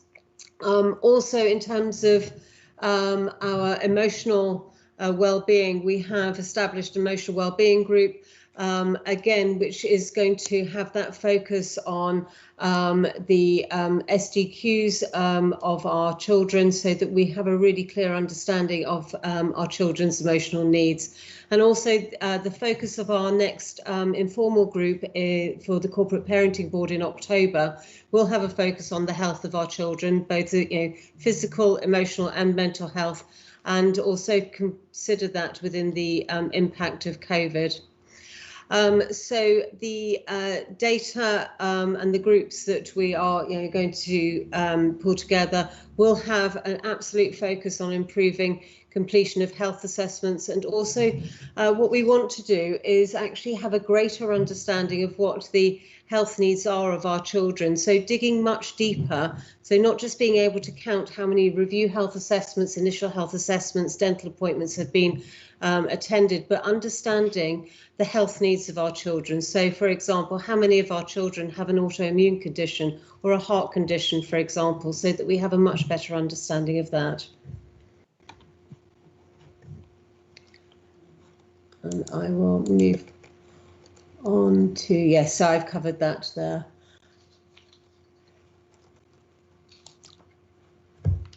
Also, in terms of our emotional well-being, we have established an emotional well-being group, again, which is going to have that focus on the SDQs of our children, so that we have a really clear understanding of our children's emotional needs. And also the focus of our next informal group for the Corporate Parenting Board in October will have a focus on the health of our children, both physical, emotional and mental health, and also consider that within the impact of COVID. So the data and the groups that we are going to pull together will have an absolute focus on improving completion of health assessments, and also what we want to do is actually have a greater understanding of what the health needs are of our children. So digging much deeper, so not just being able to count how many review health assessments, initial health assessments, dental appointments have been attended, but understanding the health needs of our children. So, for example, how many of our children have an autoimmune condition or a heart condition, for example, so that we have a much better understanding of that. And I will move on to, yes, so I've covered that there.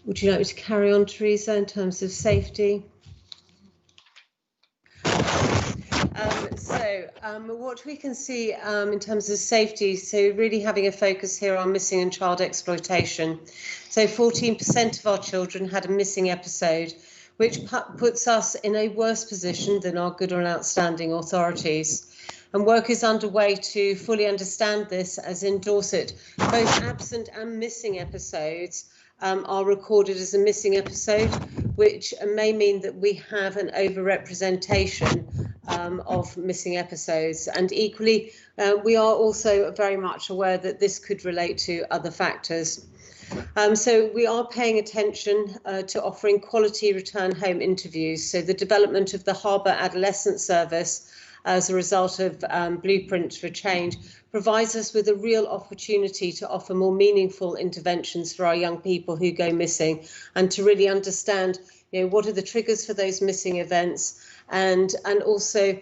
Would you like me to carry on, Teresa, in terms of safety? What we can see in terms of safety, so really having a focus here on missing and child exploitation. So 14% of our children had a missing episode, which puts us in a worse position than our good and outstanding authorities. And work is underway to fully understand this, as in Dorset, both absent and missing episodes are recorded as a missing episode, which may mean that we have an overrepresentation of missing episodes. And equally, we are also very much aware that this could relate to other factors. So we are paying attention to offering quality return home interviews. So the development of the Harbour Adolescent Service as a result of Blueprint for Change provides us with a real opportunity to offer more meaningful interventions for our young people who go missing, and to really understand what are the triggers for those missing events, and also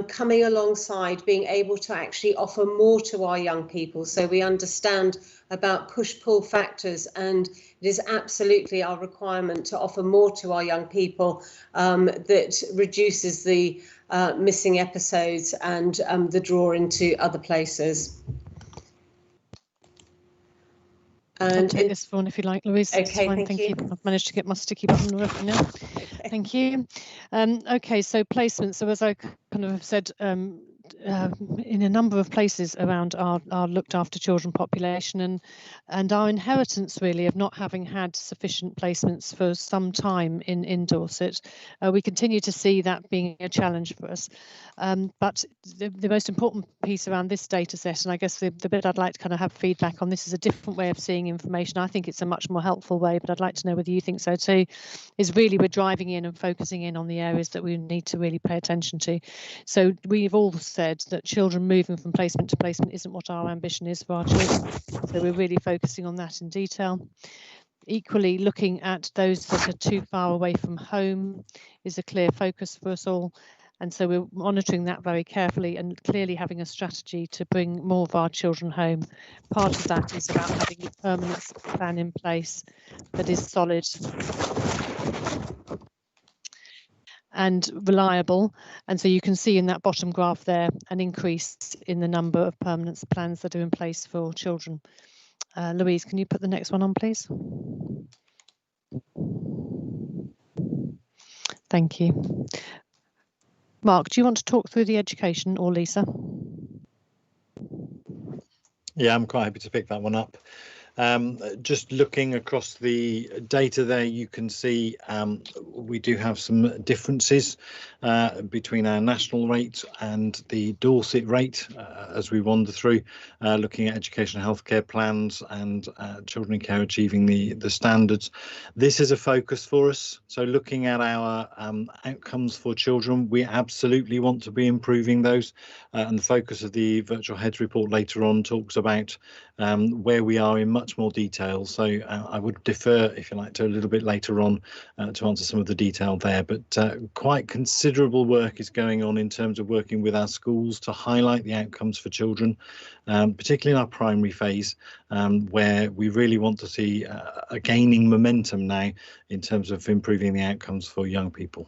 coming alongside being able to actually offer more to our young people, so we understand about push-pull factors, and it is absolutely our requirement to offer more to our young people that reduces the missing episodes and the draw into other places. And
I'll take this one if you like, Louise.
Okay,
thank you. I've managed to get my sticky button working now. Okay. Thank you. Okay, so placement. So as I kind of said, in a number of places around our looked after children population, and our inheritance really of not having had sufficient placements for some time in Dorset, we continue to see that being a challenge for us. But the most important piece around this data set, and I guess the bit I'd like to kind of have feedback on, this is a different way of seeing information. I think it's a much more helpful way, but I'd like to know whether you think so too, is really we're driving in and focusing in on the areas that we need to really pay attention to. So we've all said, that children moving from placement to placement isn't what our ambition is for our children. So we're really focusing on that in detail. Equally, looking at those that are too far away from home is a clear focus for us all. And so we're monitoring that very carefully and clearly having a strategy to bring more of our children home. Part of that is about having a permanent plan in place that is solid and reliable. And so you can see in that bottom graph there an increase in the number of permanent plans that are in place for children. Louise, can you put the next one on, please? Thank you. Mark, do you want to talk through the education, or Lisa?
Yeah, I'm quite happy to pick that one up. Just looking across the data there, you can see we do have some differences between our national rate and the Dorset rate as we wander through, looking at education and healthcare plans and children in care achieving the standards. This is a focus for us. So looking at our outcomes for children, we absolutely want to be improving those. And the focus of the Virtual Heads report later on talks about where we are in much more detail. So I would defer, if you like, to a little bit later on to answer some of the detail there. But quite considerable work is going on in terms of working with our schools to highlight the outcomes for children, particularly in our primary phase, where we really want to see a gaining momentum now in terms of improving the outcomes for young people.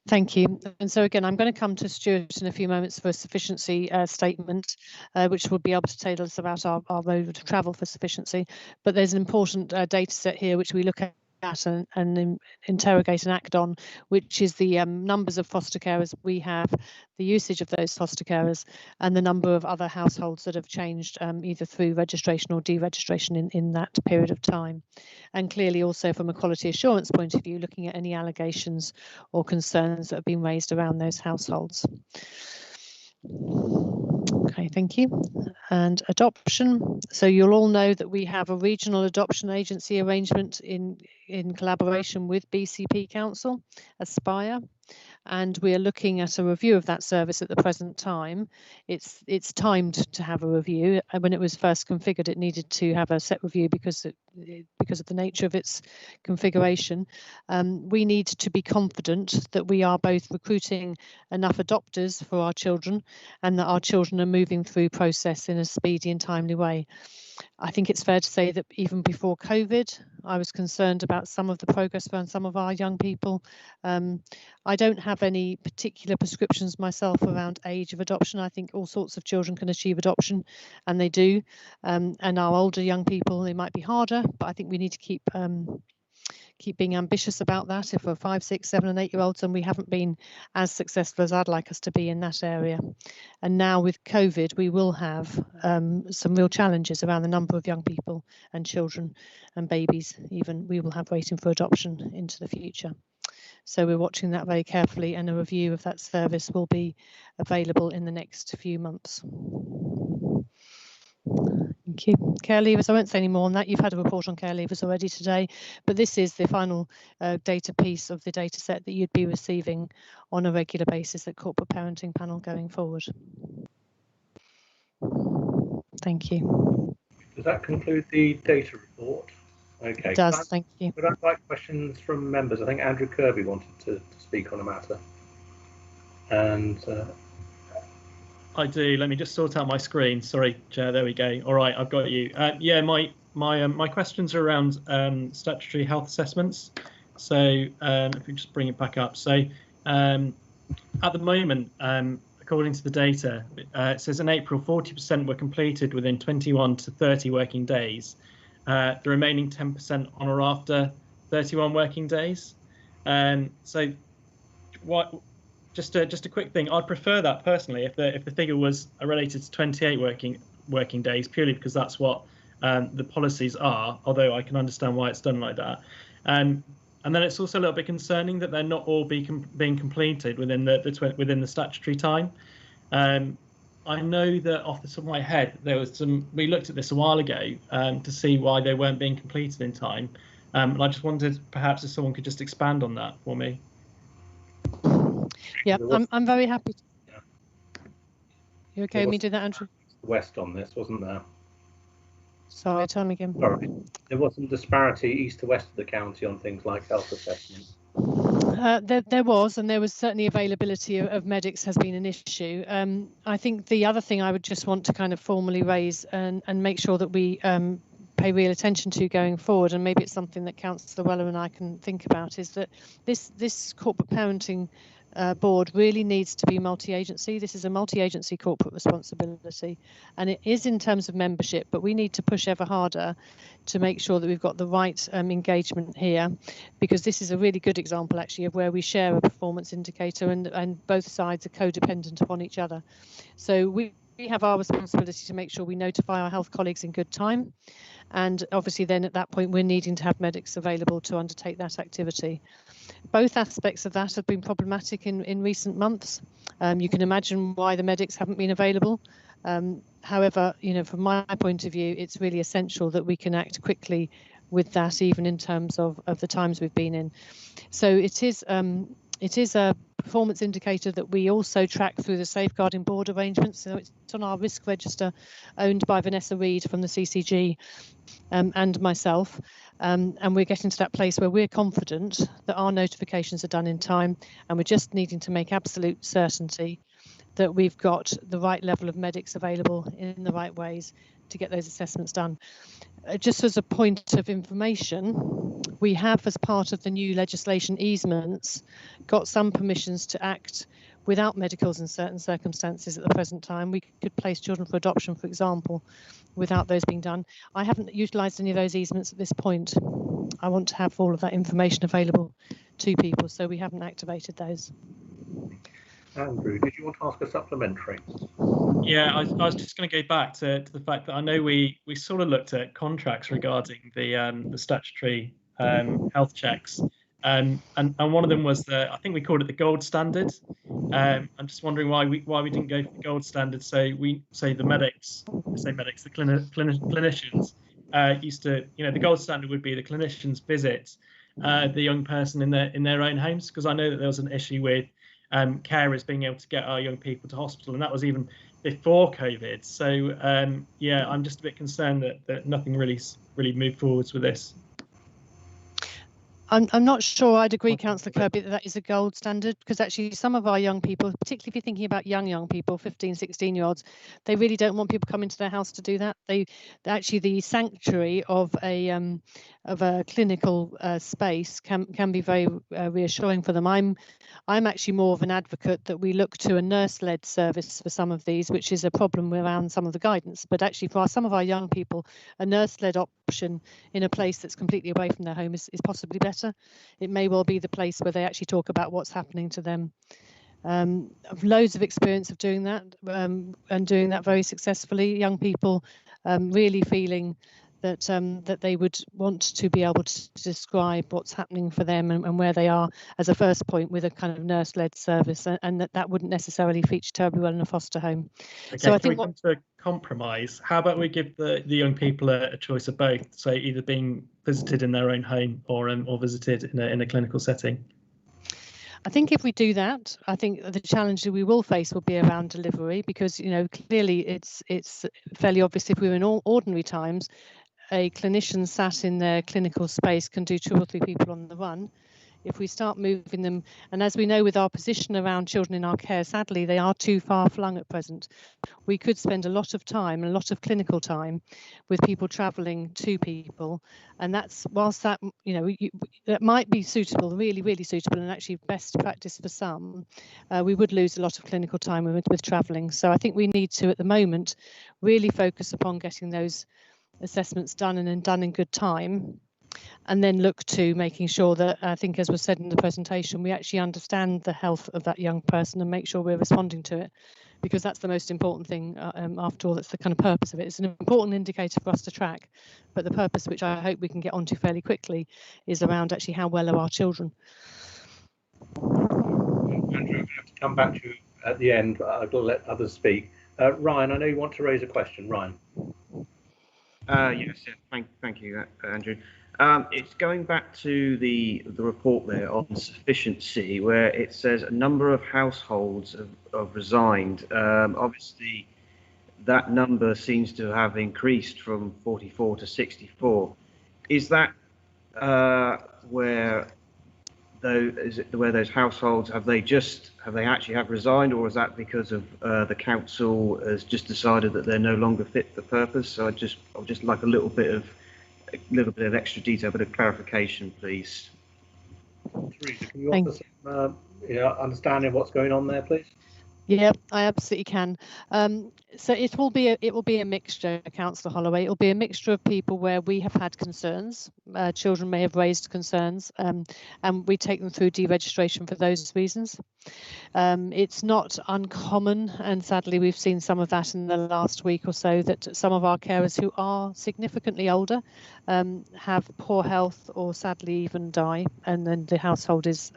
Thank you. And so again, I'm going to come to Stuart in a few moments for a sufficiency statement, which will be able to tell us about our road to travel for sufficiency. But there's an important data set here which we look at and interrogate and act on, which is the numbers of foster carers we have, the usage of those foster carers, and the number of other households that have changed either through registration or deregistration in that period of time. And clearly also from a quality assurance point of view, looking at any allegations or concerns that have been raised around those households. Okay, thank you. And adoption. So you'll all know that we have a regional adoption agency arrangement in collaboration with BCP Council, Aspire, and we are looking at a review of that service at the present time. It's timed to have a review. And when it was first configured, it needed to have a set review because of the nature of its configuration. We need to be confident that we are both recruiting enough adopters for our children and that our children are moving through process in a speedy and timely way. I think it's fair to say that even before COVID, I was concerned about some of the progress around some of our young people. I don't have any particular prescriptions myself around age of adoption. I think all sorts of children can achieve adoption, and they do. And our older young people, they might be harder, but I think we need to keep being ambitious about that. If we're 5, 6, 7 and 8 year olds and we haven't been as successful as I'd like us to be in that area. And now with COVID, we will have some real challenges around the number of young people and children and babies even we will have waiting for adoption into the future. So we're watching that very carefully, and a review of that service will be available in the next few months. Thank you. Care leavers, I won't say any more on that. You've had a report on care leavers already today, but this is the final data piece of the data set that you'd be receiving on a regular basis at Corporate Parenting Panel going forward. Thank you.
Does that conclude the data report? Okay.
It does, thank you.
Would I like questions from members? I think Andrew Kirby wanted to speak on a matter. And
I do. Let me just sort out my screen. Sorry, Chair. There we go. All right, I've got you. Yeah, my questions are around statutory health assessments. So if we just bring it back up. So at the moment, according to the data, it says in April 40% were completed within 21 to 30 working days. The remaining 10% on or after 31 working days. So what? Just a quick thing. I'd prefer that personally if the figure was related to 28 working days, purely because that's what the policies are. Although I can understand why it's done like that. And then it's also a little bit concerning that they're not all being completed within the statutory time. I know that off the top of my head, there was we looked at this a while ago to see why they weren't being completed in time. And I just wondered perhaps if someone could just expand on that for me.
Yeah, I'm very happy. You okay with me doing that, Andrew?
West on this, wasn't there?
Sorry, tell me again.
Sorry. There was some disparity east to west of the county on things like health assessments.
There was, and there was certainly availability of medics has been an issue. I think the other thing I would just want to kind of formally raise and make sure that we pay real attention to going forward, and maybe it's something that Councillor Weller and I can think about, is that this corporate parenting board really needs to be multi-agency. This is a multi-agency corporate responsibility, and it is in terms of membership, but we need to push ever harder to make sure that we've got the right engagement here, because this is a really good example actually of where we share a performance indicator and both sides are codependent upon each other. So we have our responsibility to make sure we notify our health colleagues in good time, and obviously then at that point we're needing to have medics available to undertake that activity. Both aspects of that have been problematic in recent months. You can imagine why the medics haven't been available. However, from my point of view, it's really essential that we can act quickly with that, even in terms of the times we've been in. So it is a performance indicator that we also track through the safeguarding board arrangements. So it's on our risk register, owned by Vanessa Reid from the CCG and myself. And we're getting to that place where we're confident that our notifications are done in time, and we're just needing to make absolute certainty that we've got the right level of medics available in the right ways to get those assessments done. Just as a point of information, we have, as part of the new legislation easements, got some permissions to act without medicals in certain circumstances at the present time. We could place children for adoption, for example, without those being done. I haven't utilised any of those easements at this point. I want to have all of that information available to people, so we haven't activated those.
Andrew, did you want to ask a supplementary?
Yeah, I was just going to go back to the fact that I know we sort of looked at contracts regarding the statutory health checks, and one of them was I think we called it the gold standard. I'm just wondering why we didn't go for the gold standard. So the clinicians used to, the gold standard would be the clinicians visit the young person in their own homes, because I know that there was an issue with carers being able to get our young people to hospital, and that was even before COVID. So yeah, I'm just a bit concerned that nothing really moved forwards with this.
I'm not sure I'd agree, Councillor Kirby, that is a gold standard, because actually some of our young people, particularly if you're thinking about young people, 15, 16-year-olds, they really don't want people coming to their house to do that. Actually, the sanctuary of a clinical space can be very reassuring for them. I'm actually more of an advocate that we look to a nurse-led service for some of these, which is a problem around some of the guidance. But actually, for some of our young people, a nurse-led option in a place that's completely away from their home is possibly better. It may well be the place where they actually talk about what's happening to them. I've loads of experience of doing that and doing that very successfully. Young people really feeling that they would want to be able to describe what's happening for them and where they are as a first point with a kind of nurse-led service, and that wouldn't necessarily feature terribly well in a foster home.
Okay,
so I
can
think
we come to a compromise? How about we give the young people a choice of both, so either being visited in their own home or visited in a clinical setting?
I think if we do that, I think the challenge that we will face will be around delivery, because clearly it's fairly obvious if we were in ordinary times, a clinician sat in their clinical space can do 2 or 3 people on the run. If we start moving them, and as we know with our position around children in our care, sadly, they are too far flung at present. We could spend a lot of time, a lot of clinical time with people travelling to people. And that's, whilst that, that might be suitable, really, really suitable, and actually best practice for some, we would lose a lot of clinical time with travelling. So I think we need to, at the moment, really focus upon getting those assessments done and then done in good time, and then look to making sure that, I think as was said in the presentation, we actually understand the health of that young person and make sure we're responding to it, because that's the most important thing. After all, that's the kind of purpose of it. It's an important indicator for us to track, but the purpose, which I hope we can get onto fairly quickly, is around actually how well are our children.
Andrew, I'm going to have to come back to you at the end. I've got to let others speak. Ryan, I know you want to raise a question. Ryan.
Yes, thank you, Andrew. It's going back to the report there on sufficiency, where it says a number of households have resigned. Obviously, that number seems to have increased from 44 to 64. Is that where those households have they actually resigned, or is that because of the council has just decided that they're no longer fit for purpose? So I'd just like a little bit of extra detail, a bit of clarification, please.
Teresa, can you offer some understanding of what's going on there, please?
Yeah, I absolutely can. So it will be a mixture, Councillor Holloway. It will be a mixture of people where we have had concerns. Children may have raised concerns, and we take them through deregistration for those reasons. It's not uncommon, and sadly we've seen some of that in the last week or so, that some of our carers who are significantly older have poor health or sadly even die, and then the household is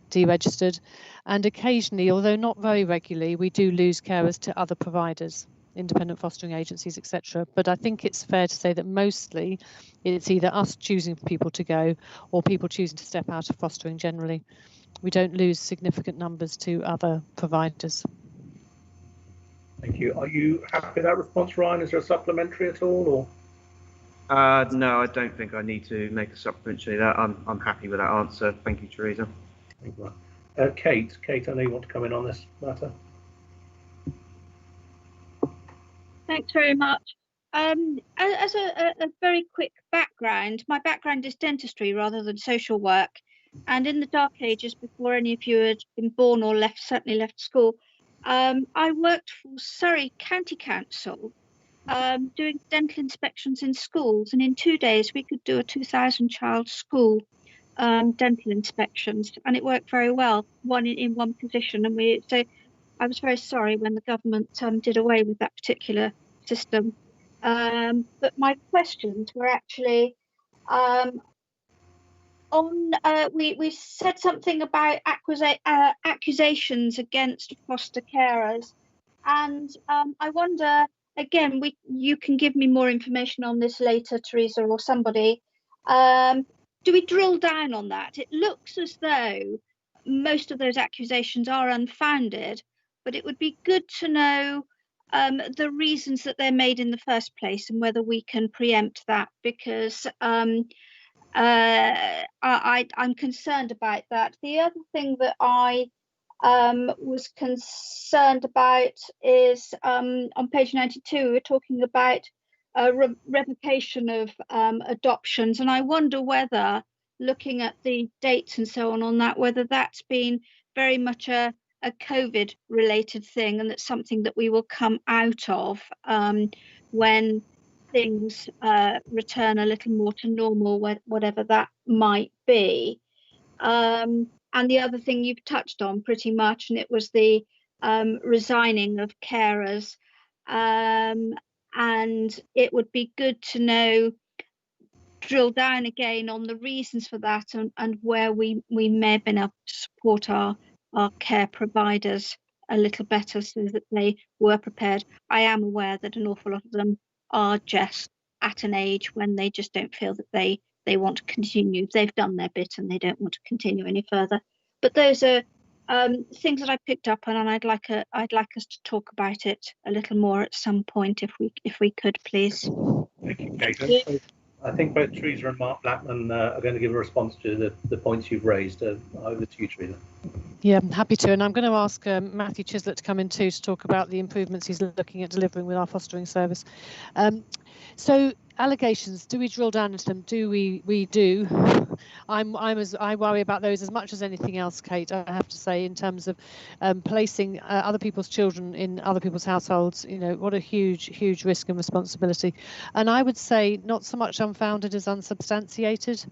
deregistered. And occasionally, although not very regularly, we do lose carers to other providers, independent fostering agencies, etc. But I think it's fair to say that mostly it's either us choosing people to go or people choosing to step out of fostering generally. We don't lose significant numbers to other providers.
Thank you. Are you happy with that response, Ryan? Is there a supplementary at all, or?
No, I don't think I need to make a supplementary. I'm happy with that answer. Thank you, Teresa.
Thank you. Kate, I know you want to come in on this matter.
Thanks very much. As a very quick background, my background is dentistry rather than social work. And in the dark ages, before any of you had been born or certainly left school, I worked for Surrey County Council doing dental inspections in schools. And in 2 days, we could do a 2,000 child school dental inspections, and it worked very well, in one position. And so I was very sorry when the government did away with that particular system. But my questions were actually we said something about accusations against foster carers, and I wonder, again, you can give me more information on this later, Teresa, or somebody. Do we drill down on that? It looks as though most of those accusations are unfounded, but it would be good to know the reasons that they're made in the first place and whether we can preempt that, because I'm concerned about that. The other thing that I was concerned about is on page 92, we're talking about revocation of adoptions, and I wonder whether, looking at the dates and so on that, whether that's been very much a COVID related thing, and that's something that we will come out of when things return a little more to normal, whatever that might be. And the other thing you've touched on pretty much, and it was the resigning of carers. And it would be good to know, drill down again on the reasons for that, and where we may have been able to support our care providers a little better so that they were prepared. I am aware that an awful lot of them are just at an age when they just don't feel that they want to continue. They've done their bit and they don't want to continue any further. But those are things that I picked up on, and I'd like us to talk about it a little more at some point, if we could, please.
Thank you, Kate. I think both Teresa and Mark Blackman are going to give a response to the points you've raised. Over to you, Teresa.
Yeah, I'm happy to, and I'm going to ask Matthew Chislett to come in too to talk about the improvements he's looking at delivering with our fostering service. So allegations, do we drill down into them? Do we do? I worry about those as much as anything else, Kate, I have to say, in terms of placing other people's children in other people's households. You know, what a huge risk and responsibility. And I would say not so much unfounded as unsubstantiated.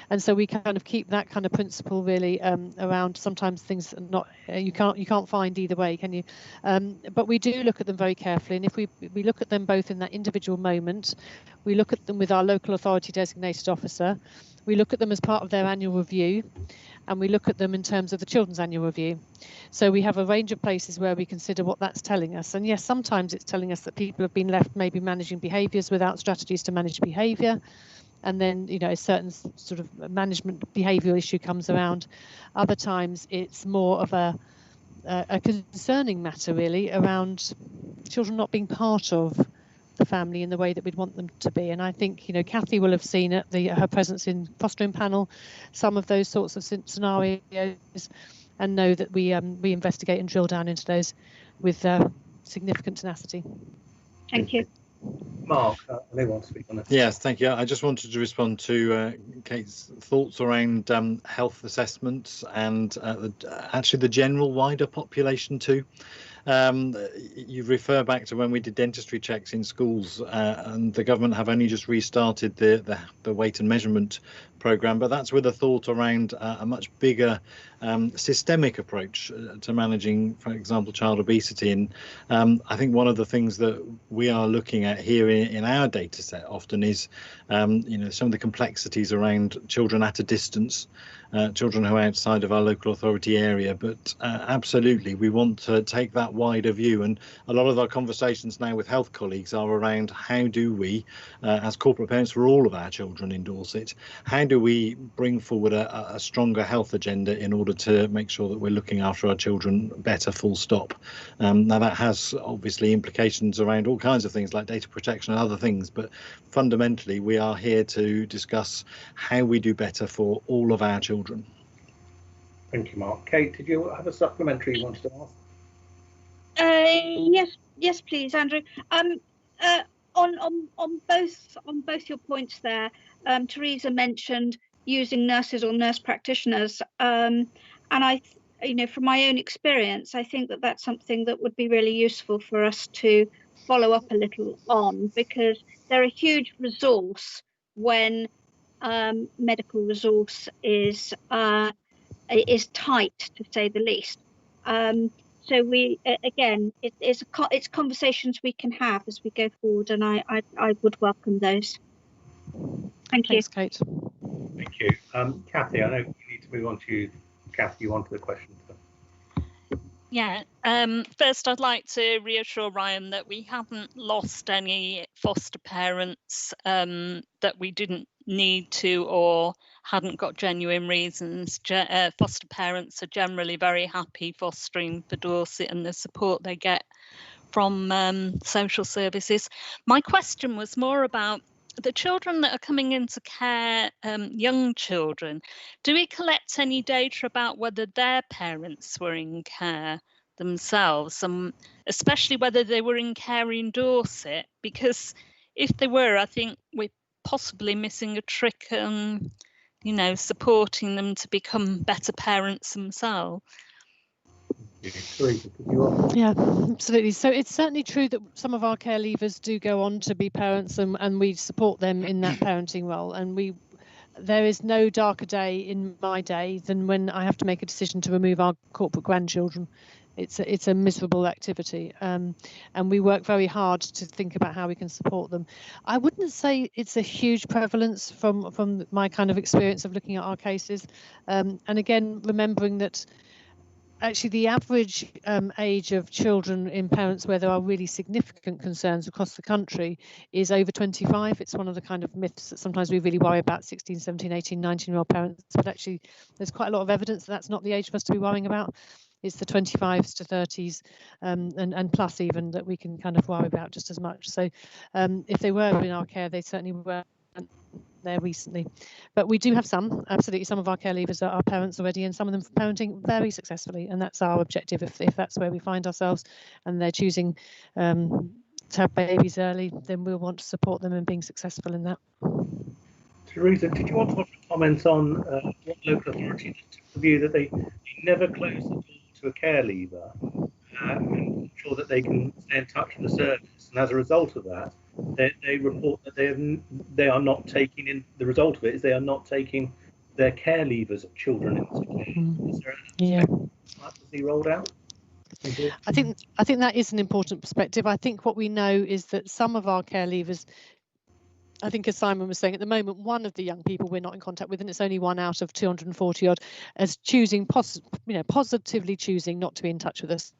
And so we kind of keep that kind of principle really around. Sometimes things not you can't find either way, can you? But we do look at them very carefully, and if we look at them both in that individual moment, we look at them with our local authority designated officer, we look at them as part of their annual review, and we look at them in terms of the children's annual review. So we have a range of places where we consider what that's telling us. And yes, sometimes it's telling us that people have been left maybe managing behaviours without strategies to manage behaviour. and then a certain sort of management behavioural issue comes around. Other times it's more of a concerning matter really around children not being part of the family in the way that we'd want them to be. And I think Kathy will have seen at her presence in fostering panel some of those sorts of scenarios, and know that we investigate and drill down into those with significant tenacity.
Thank you.
Mark, they want to speak on this.
Yes, thank you. I just wanted to respond to Kate's thoughts around health assessments and actually the general wider population too. You refer back to when we did dentistry checks in schools, and the government have only just restarted the weight and measurement programme, but that's with a thought around a much bigger systemic approach to managing, for example, child obesity. And I think one of the things that we are looking at here in our data set often is some of the complexities around children at a distance, children who are outside of our local authority area. But absolutely, we want to take that wider view, and a lot of our conversations now with health colleagues are around how do we, as corporate parents for all of our children in Dorset, how do we bring forward a stronger health agenda in order to make sure that we're looking after our children better, full stop. Now that has obviously implications around all kinds of things like data protection and other things, but fundamentally we are here to discuss how we do better for all of our children.
Thank you, Mark. Kate, did you have a supplementary you wanted to ask?
Yes, please, Andrew. On both your points there, Teresa mentioned using nurses or nurse practitioners, and from my own experience, I think that that's something that would be really useful for us to follow up a little on, because they're a huge resource when medical resource is tight, to say the least. So we it's conversations we can have as we go forward, and I would welcome those. Thank you.
Thanks, Kate.
Thank you. Kathy, I know you need to move on to you. Kathy, you wanted the question.
Yeah, first I'd like to reassure Ryan that we haven't lost any foster parents that we didn't need to or hadn't got genuine reasons. Foster parents are generally very happy fostering for Dorset and the support they get from social services. My question was more about the children that are coming into care, young children. Do we collect any data about whether their parents were in care themselves, especially whether they were in care in Dorset? Because if they were, I think we're possibly missing a trick on, supporting them to become better parents themselves.
Yeah, absolutely. So it's certainly true that some of our care leavers do go on to be parents, and we support them in that parenting role. And there is no darker day in my day than when I have to make a decision to remove our corporate grandchildren. It's a miserable activity, and we work very hard to think about how we can support them. I wouldn't say it's a huge prevalence from my kind of experience of looking at our cases, and again remembering that actually the average age of children in parents where there are really significant concerns across the country is over 25. It's one of the kind of myths that sometimes we really worry about, 16, 17, 18, 19-year-old parents, but actually there's quite a lot of evidence that that's not the age for us to be worrying about. It's the 25s to 30s and plus even that we can kind of worry about just as much. So if they were in our care, they certainly were there recently. But we do have some of our care leavers are parents already, and some of them parenting very successfully, and that's our objective. If that's where we find ourselves and they're choosing to have babies early, then we'll want to support them in being successful in that.
Teresa, did you want to comment on what local authorities took the view that they never close the door to a care leaver and ensure that they can stay in touch with the service, and as a result of that, they report that they are not taking in. The result of it is they are not taking their care leavers' children into care. Is there a rolled out?
I think that is an important perspective. I think what we know is that some of our care leavers I think, as Simon was saying, at the moment, one of the young people we're not in contact with, and it's only one out of 240 odd, as choosing, positively choosing not to be in touch with us.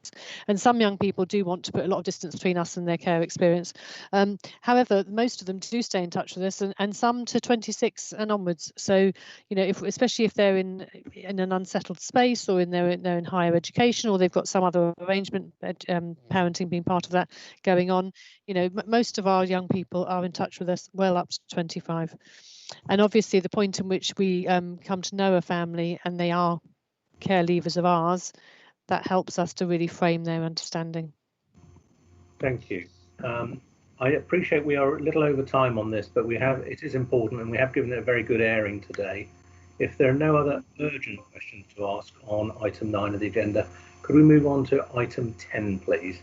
And some young people do want to put a lot of distance between us and their care experience. However, most of them do stay in touch with us, and some to 26 and onwards. So, especially if they're in an unsettled space, or they're in higher education, or they've got some other arrangement, parenting being part of that going on. Most of our young people are in touch with us well up to 25. And obviously the point in which we come to know a family and they are care leavers of ours, that helps us to really frame their understanding.
Thank you. I appreciate we are a little over time on this, but it is important, and we have given it a very good airing today. If there are no other urgent questions to ask on item 9 of the agenda, could we move on to item 10, please?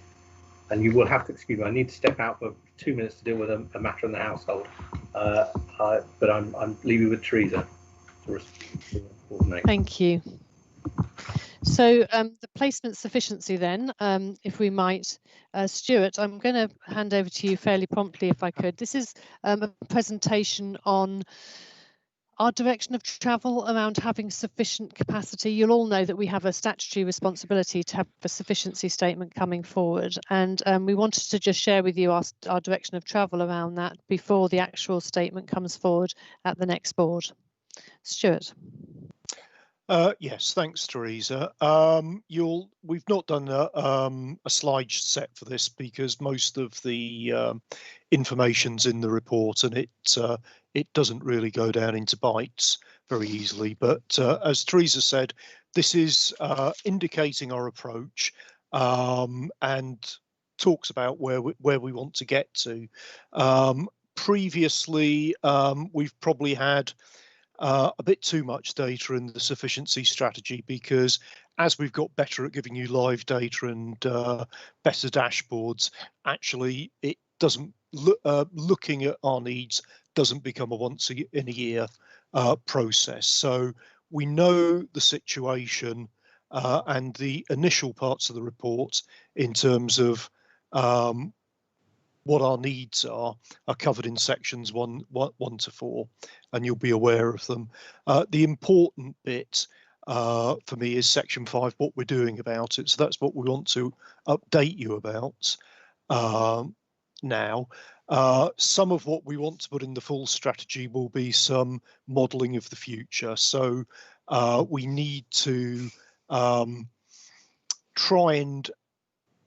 And you will have to excuse me, I need to step out for 2 minutes to deal with a matter in the household. But I'm leaving with Teresa to coordinate.
Thank you. So the placement sufficiency then, if we might, Stuart, I'm going to hand over to you fairly promptly if I could. This is a presentation on our direction of travel around having sufficient capacity. You'll all know that we have a statutory responsibility to have a sufficiency statement coming forward, and we wanted to just share with you our direction of travel around that before the actual statement comes forward at the next board. Stuart.
Yes, thanks, Teresa. We've not done a slide set for this because most of the information's in the report, and it doesn't really go down into bytes very easily. But as Teresa said, this is indicating our approach and talks about where we want to get to. Previously, we've probably had a bit too much data in the sufficiency strategy, because as we've got better at giving you live data and better dashboards, actually it doesn't looking at our needs doesn't become a once in a year process. So we know the situation and the initial parts of the report in terms of what our needs are covered in sections 1 to 4, and you'll be aware of them. The important bit for me is section 5, what we're doing about it. So that's what we want to update you about now. Some of what we want to put in the full strategy will be some modelling of the future. So we need to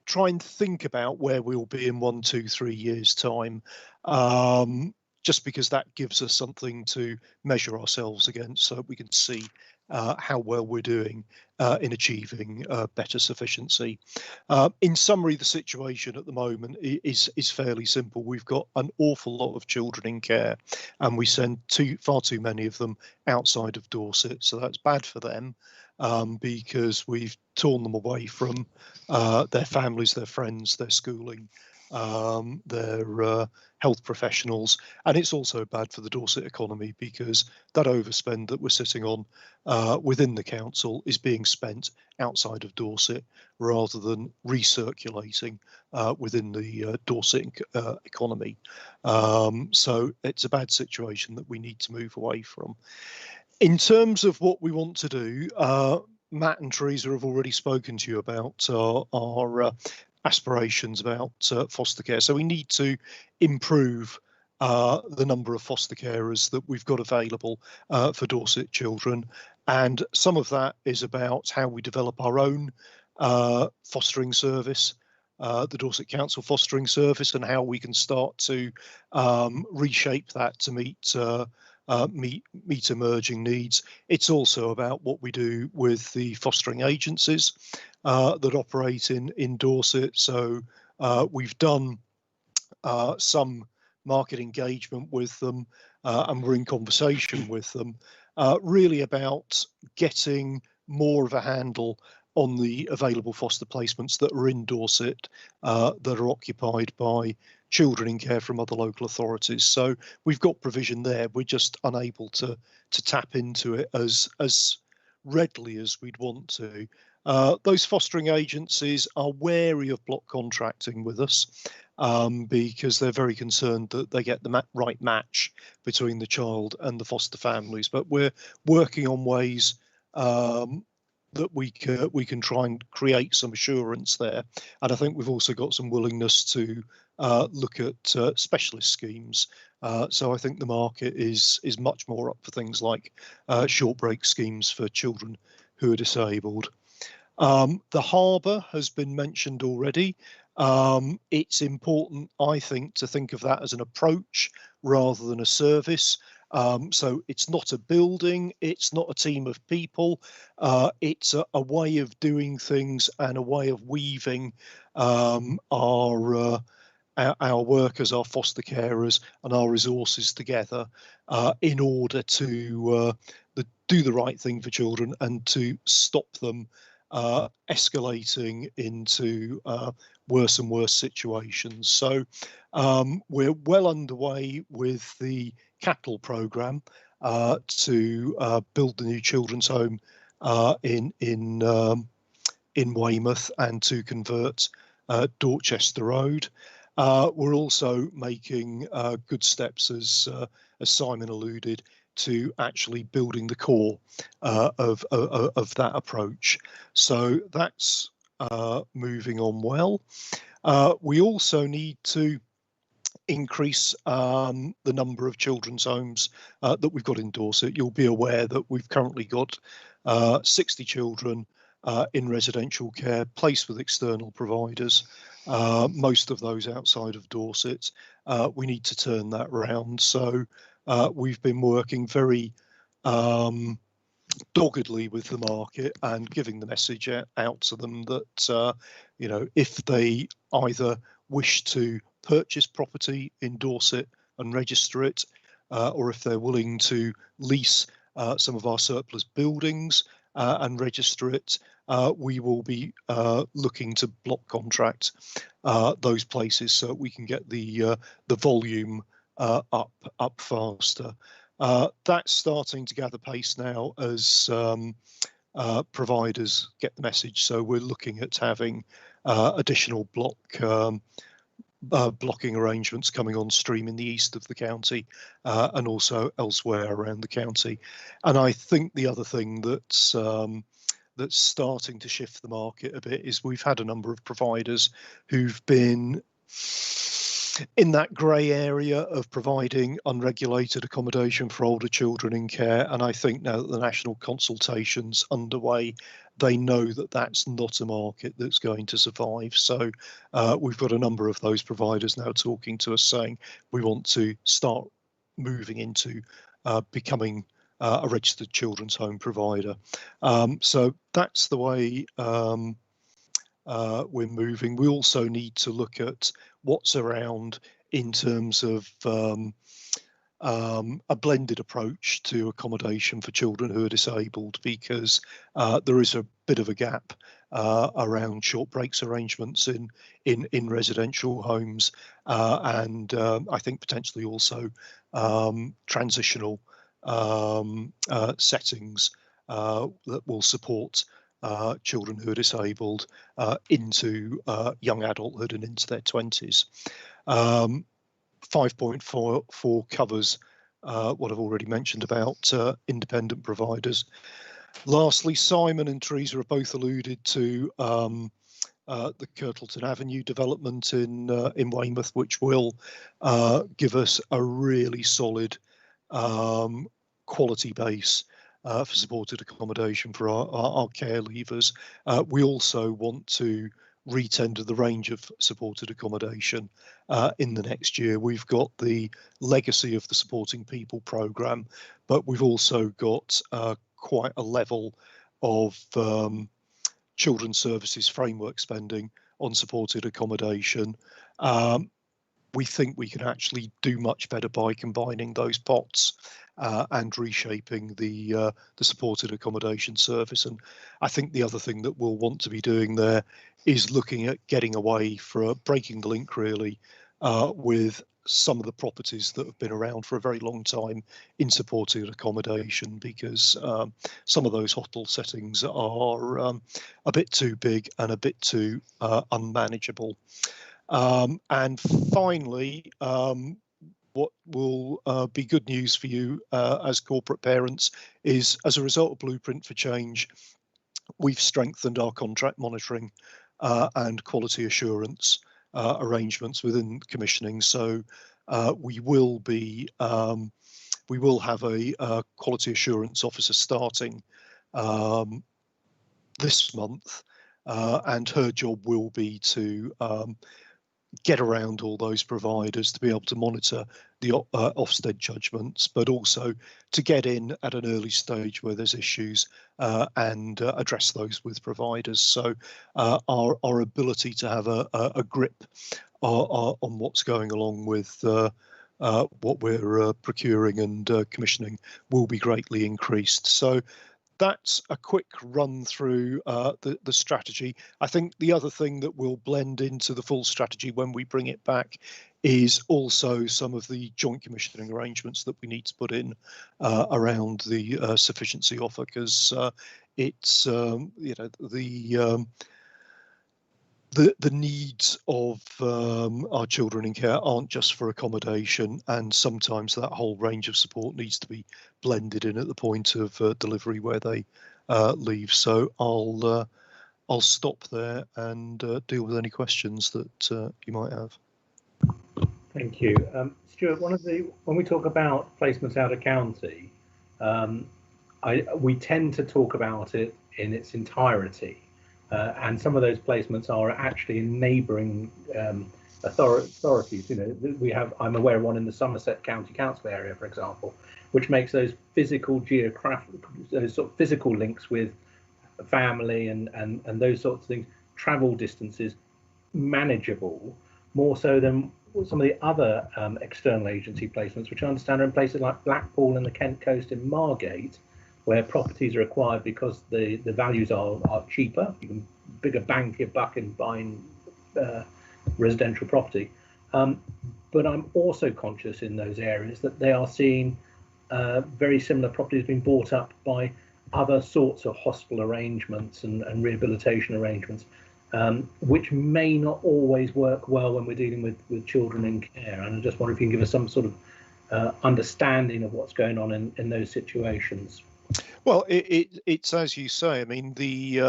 try and think about where we'll be in 1, 2, 3 years' time, just because that gives us something to measure ourselves against, so we can see how well we're doing in achieving better sufficiency. In summary, the situation at the moment is fairly simple. We've got an awful lot of children in care, and we send far too many of them outside of Dorset, so that's bad for them. Because we've torn them away from their families, their friends, their schooling, their health professionals, and it's also bad for the Dorset economy, because that overspend that we're sitting on within the council is being spent outside of Dorset rather than recirculating within the Dorset economy. So it's a bad situation that we need to move away from. In terms of what we want to do, Matt and Teresa have already spoken to you about our aspirations about foster care. So we need to improve the number of foster carers that we've got available for Dorset children. And some of that is about how we develop our own fostering service, the Dorset Council Fostering Service, and how we can start to reshape that to meet emerging needs. It's also about what we do with the fostering agencies that operate in Dorset. So we've done some market engagement with them, and we're in conversation with them, really about getting more of a handle on the available foster placements that are in Dorset that are occupied by children in care from other local authorities. So we've got provision there. We're just unable to tap into it as readily as we'd want to. Those fostering agencies are wary of block contracting with us, because they're very concerned that they get the right match between the child and the foster families. But we're working on ways that we can try and create some assurance there. And I think we've also got some willingness to look at specialist schemes. So I think the market is much more up for things like short break schemes for children who are disabled. The harbour has been mentioned already. It's important, I think, to think of that as an approach rather than a service. So it's not a building, it's not a team of people, it's a way of doing things and a way of weaving our workers, our foster carers and our resources together in order to do the right thing for children and to stop them escalating into worse and worse situations. So we're well underway with the capital programme to build the new children's home in Weymouth and to convert Dorchester Road. We're also making good steps, as Simon alluded, to actually building the core of that approach. So that's moving on well. We also need to increase the number of children's homes that we've got in Dorset. You'll be aware that we've currently got 60 children in residential care placed with external providers, most of those outside of Dorset. We need to turn that round. So we've been working very doggedly with the market and giving the message out to them that you know, if they either wish to purchase property in Dorset and register it, or if they're willing to lease some of our surplus buildings and register it, we will be looking to block contract those places so we can get the volume up faster. That's starting to gather pace now as providers get the message. So we're looking at having additional blocking arrangements coming on stream in the east of the county and also elsewhere around the county. And I think the other thing that's starting to shift the market a bit is we've had a number of providers who've been in that grey area of providing unregulated accommodation for older children in care. And I think now that the national consultation's underway, they know that that's not a market that's going to survive. So we've got a number of those providers now talking to us saying we want to start moving into becoming a registered children's home provider. So that's the way we're moving. We also need to look at what's around in terms of a blended approach to accommodation for children who are disabled, because there is a bit of a gap around short breaks arrangements in residential homes and I think potentially also transitional settings that will support children who are disabled into young adulthood and into their 20s. 5.4 covers what I've already mentioned about independent providers. Lastly, Simon and Teresa have both alluded to the Kirtleton Avenue development in Weymouth, which will give us a really solid quality base for supported accommodation for our care leavers. We also want to retender the range of supported accommodation in the next year. We've got the legacy of the Supporting People programme, but we've also got quite a level of children's services framework spending on supported accommodation. We think we can actually do much better by combining those pots and reshaping the supported accommodation service. And I think the other thing that we'll want to be doing there is looking at getting away from breaking the link really with some of the properties that have been around for a very long time in supported accommodation, because some of those hotel settings are a bit too big and a bit too unmanageable. And finally, what will be good news for you as corporate parents is, as a result of Blueprint for Change, we've strengthened our contract monitoring and quality assurance arrangements within commissioning. So we will have a quality assurance officer starting this month, and her job will be to get around all those providers to be able to monitor the Ofsted judgments, but also to get in at an early stage where there's issues and address those with providers. So our ability to have a grip on what's going along with what we're procuring and commissioning will be greatly increased. So that's a quick run through the strategy. I think the other thing that will blend into the full strategy when we bring it back is also some of the joint commissioning arrangements that we need to put in around the sufficiency offer, because it's you know, the needs of our children in care aren't just for accommodation, and sometimes that whole range of support needs to be blended in at the point of delivery where they leave. So I'll stop there and deal with any questions that you might have.
Thank you. Stuart, when we talk about placements out of county, we tend to talk about it in its entirety. And some of those placements are actually in neighbouring authorities. You know, I'm aware of one in the Somerset County Council area, for example, which makes those those sort of physical links with family and those sorts of things, travel distances, manageable, more so than some of the other external agency placements, which I understand are in places like Blackpool and the Kent Coast in Margate, where properties are acquired because the values are cheaper. You can bigger bang for your buck in buying residential property. But I'm also conscious in those areas that they are seeing very similar properties being bought up by other sorts of hospital arrangements and rehabilitation arrangements, which may not always work well when we're dealing with children in care. And I just wonder if you can give us some sort of understanding of what's going on in those situations.
Well, it's as you say. I mean, the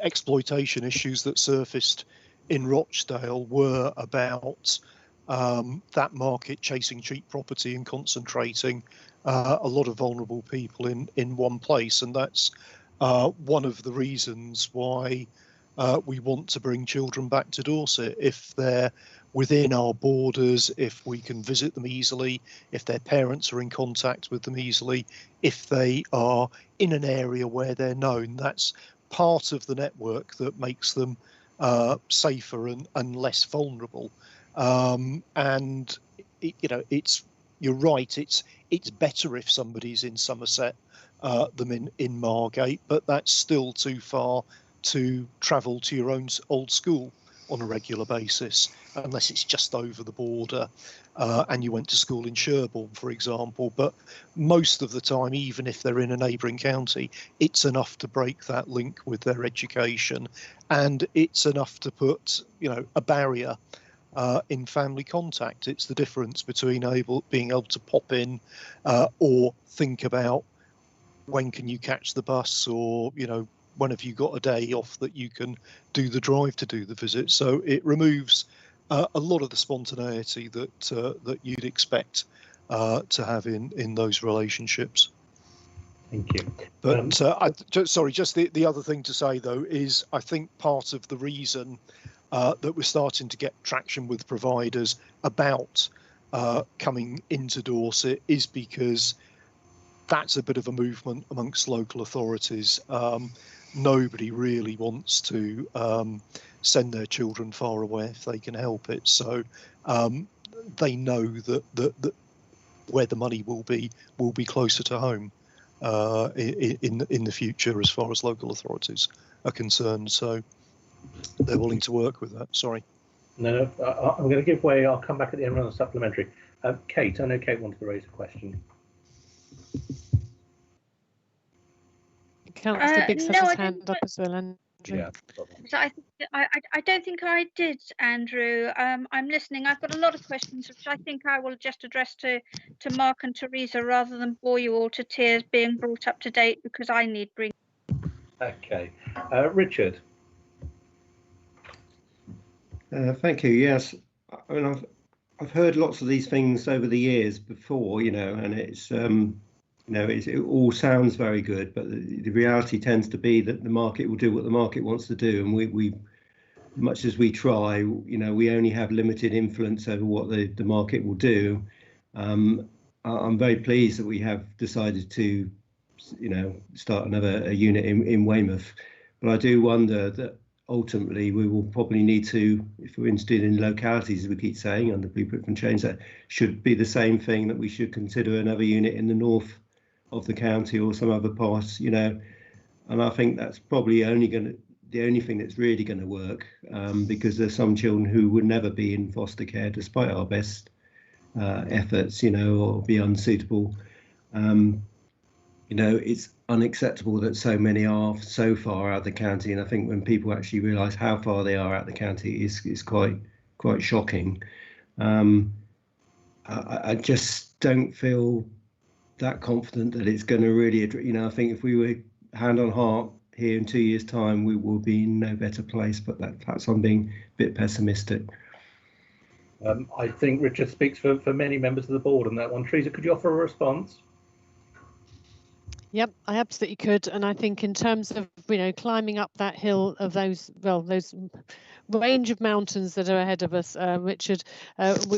exploitation issues that surfaced in Rochdale were about that market chasing cheap property and concentrating a lot of vulnerable people in one place, and that's one of the reasons why we want to bring children back to Dorset. If they're within our borders, if we can visit them easily, if their parents are in contact with them easily, if they are in an area where they're known, that's part of the network that makes them safer and less vulnerable. And you know, you're right, it's better if somebody's in Somerset than in Margate, but that's still too far to travel to your own old school on a regular basis, unless it's just over the border and you went to school in Sherborne, for example. But most of the time, even if they're in a neighbouring county, it's enough to break that link with their education, and it's enough to put, you know, a barrier in family contact. It's the difference between being able to pop in or think about when can you catch the bus, or, you know, when have you got a day off that you can do the drive to do the visit. So it removes a lot of the spontaneity that you'd expect to have in those relationships.
Thank you.
But sorry, just the other thing to say though is I think part of the reason that we're starting to get traction with providers about coming into Dorset is because that's a bit of a movement amongst local authorities. Nobody really wants to send their children far away if they can help it. So they know that where the money will be closer to home in the future as far as local authorities are concerned. So they're willing to work with that. Sorry.
No, I'm going to give way. I'll come back at the end on a supplementary. Kate, I know Kate wanted to raise a question.
Councillor Biggs has his hand up as well. And
Yeah.
So I don't think I did, Andrew. I'm listening. I've got a lot of questions, which I think I will just address to Mark and Teresa rather than bore you all to tears being brought up to date, because I need bringing.
Okay. Richard.
Thank you. Yes, I mean, I've heard lots of these things over the years before, you know, and it's it all sounds very good, but the reality tends to be that the market will do what the market wants to do, and we much as we try, you know, we only have limited influence over what the market will do. I'm very pleased that we have decided to, you know, start another unit in Weymouth, but I do wonder that ultimately we will probably need to, if we're interested in localities, as we keep saying, under Blueprint from Change, that should be the same thing, that we should consider another unit in the north of the county or some other parts, you know, and I think that's probably the only thing that's really going to work, because there's some children who would never be in foster care despite our best efforts, you know, or be unsuitable. You know, it's unacceptable that so many are so far out of the county, and I think when people actually realise how far they are out of the county, it's quite shocking. I just don't feel that confident that it's going to really, you know, I think if we were hand on heart here in 2 years' time, we will be in no better place, but perhaps I'm being a bit pessimistic.
I think Richard speaks for many members of the board on that one. Teresa, could you offer a response?
Yep, I absolutely could, and I think in terms of, you know, climbing up that hill of those range of mountains that are ahead of us, Richard,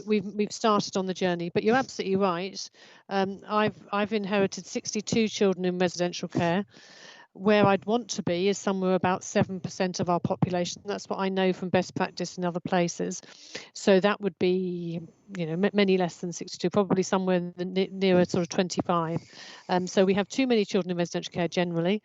we've started on the journey. But you're absolutely right. I've inherited 62 children in residential care. Where I'd want to be is somewhere about 7% of our population. That's what I know from best practice in other places. So that would be, you know, many less than 62, probably somewhere nearer sort of 25. So we have too many children in residential care generally,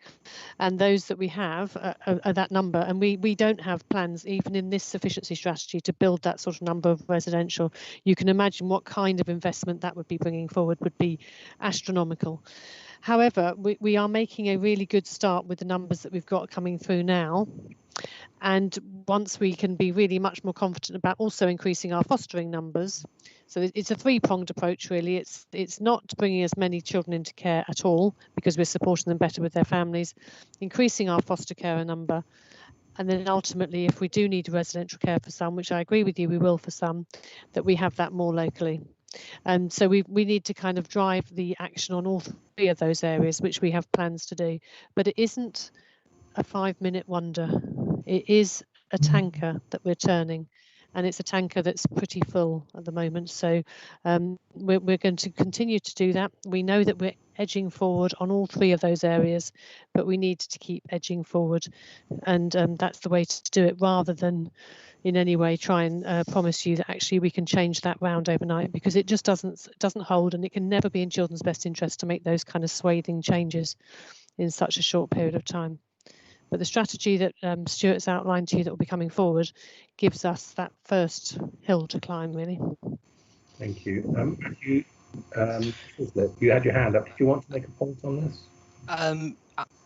and those that we have are that number. And we don't have plans, even in this sufficiency strategy, to build that sort of number of residential. You can imagine what kind of investment that would be bringing forward would be astronomical. However, we are making a really good start with the numbers that we've got coming through now. And once we can be really much more confident about also increasing our fostering numbers. So it's a three-pronged approach, really. It's not bringing as many children into care at all, because we're supporting them better with their families, increasing our foster carer number. And then ultimately, if we do need residential care for some, which I agree with you, we will for some, that we have that more locally. And so we need to kind of drive the action on all three of those areas, which we have plans to do. But it isn't a 5-minute wonder. It is a tanker that we're turning, and it's a tanker that's pretty full at the moment. So we're going to continue to do that. We know that we're edging forward on all three of those areas, but we need to keep edging forward, and that's the way to do it, rather than in any way try and promise you that actually we can change that round overnight, because it just doesn't hold, and it can never be in children's best interest to make those kind of swathing changes in such a short period of time. But the strategy that Stuart's outlined to you that will be coming forward gives us that first hill to climb, really.
Thank you. You had your hand up. Did you want to make a point on this?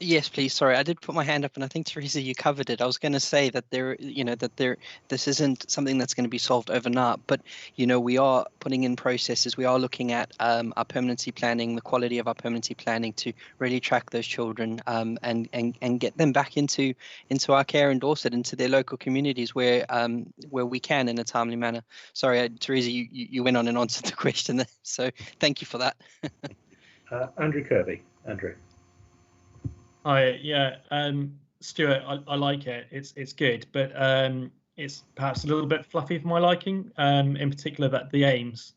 Yes, please. Sorry, I did put my hand up, and I think, Teresa, you covered it. I was going to say that this isn't something that's going to be solved overnight, but we are putting in processes. We are looking at our permanency planning, the quality of our permanency planning, to really track those children and get them back into our care in Dorset, into their local communities where we can in a timely manner. Sorry, Teresa, you went on and answered the question there, so thank you for that.
Andrew Kirby. Andrew.
Hi, yeah, Stuart, I like it. It's good, but it's perhaps a little bit fluffy for my liking. In particular, that the aims.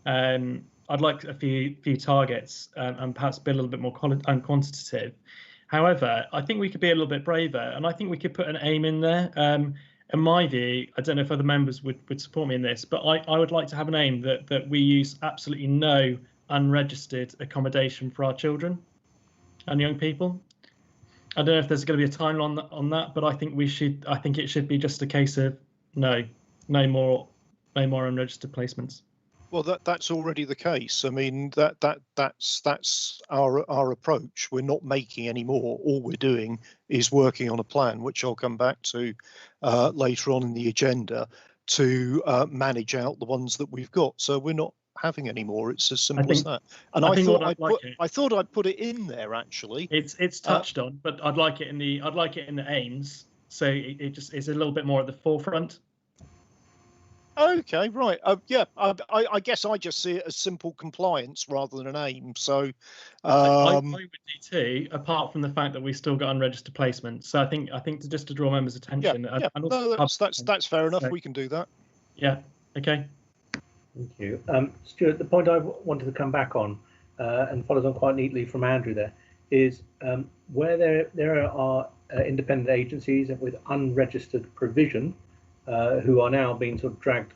I'd like a few targets and perhaps be a little bit more quantitative. However, I think we could be a little bit braver, and I think we could put an aim in there. In my view, I don't know if other members would support me in this, but I would like to have an aim that we use absolutely no unregistered accommodation for our children and young people. I don't know if there's going to be a timeline on that, but I think it should be just a case of no more unregistered placements.
Well, that's already the case. I mean, that's our approach. We're not making any more. All we're doing is working on a plan, which I'll come back to later on in the agenda, to manage out the ones that we've got. So we're not having any more. It's as simple as that. And I thought I'd put it in there actually.
It's touched on, but I'd like it in the aims. So it just is a little bit more at the forefront.
Okay, right. Yeah, I guess I just see it as simple compliance rather than an aim. So
I would do too, apart from the fact that we still got unregistered placements. So I think to draw members' attention.
Yeah, no, that's fair enough. We can do that.
Yeah. Okay.
Thank you, Stuart. The point I wanted to come back on, and follows on quite neatly from Andrew there, is where there are independent agencies with unregistered provision. Who are now being sort of dragged,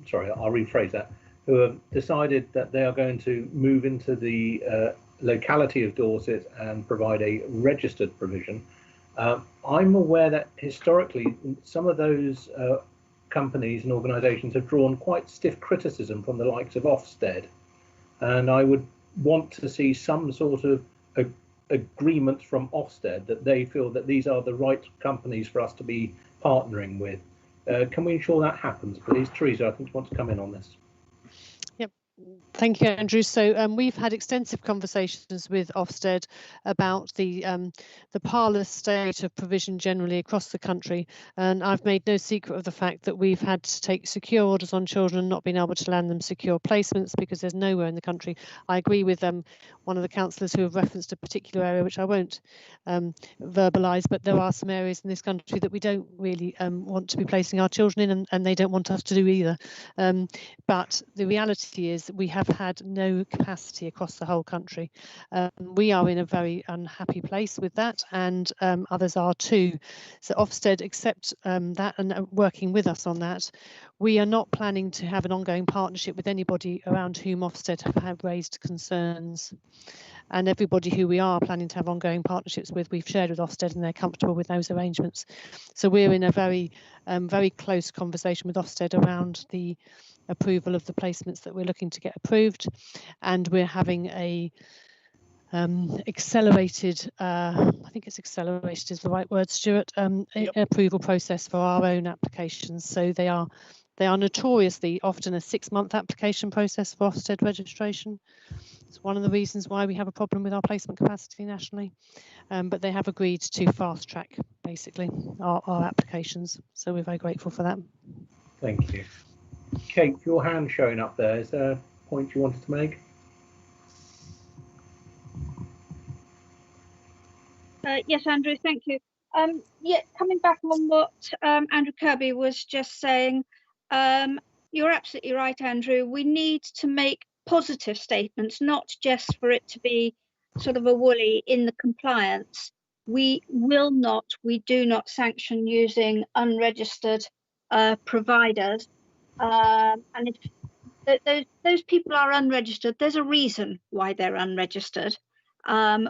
sorry, I'll rephrase that, who have decided that they are going to move into the locality of Dorset and provide a registered provision. I'm aware that historically some of those companies and organisations have drawn quite stiff criticism from the likes of Ofsted, and I would want to see some sort of agreement from Ofsted that they feel that these are the right companies for us to be partnering with. Can we ensure that happens, please? Teresa, I think you want to come in on this.
Yep. Thank you, Andrew. So we've had extensive conversations with Ofsted about the parlous state of provision generally across the country, and I've made no secret of the fact that we've had to take secure orders on children and not been able to land them secure placements because there's nowhere in the country. I agree with one of the councillors who have referenced a particular area which I won't verbalise, but there are some areas in this country that we don't really want to be placing our children in, and they don't want us to do either. But the reality is that we have had no capacity across the whole country. We are in a very unhappy place with that, and others are too. So Ofsted accept that and are working with us on that. We are not planning to have an ongoing partnership with anybody around whom Ofsted have raised concerns. And everybody who we are planning to have ongoing partnerships with, we've shared with Ofsted, and they're comfortable with those arrangements. So we're in a very, very close conversation with Ofsted around the approval of the placements that we're looking to get approved, and we're having a accelerated, I think it's accelerated is the right word, Stuart, approval process for our own applications. So they are notoriously often a 6-month application process for Ofsted registration. It's one of the reasons why we have a problem with our placement capacity nationally, but they have agreed to fast track basically our applications, so we're very grateful for that.
Thank you. Kate, your hand showing up there, is there a point you wanted to make?
Yes, Andrew, thank you. Yeah, coming back on what Andrew Kirby was just saying, you're absolutely right, Andrew. We need to make positive statements, not just for it to be sort of a woolly in the compliance. We do not sanction using unregistered providers. And if those people are unregistered, there's a reason why they're unregistered.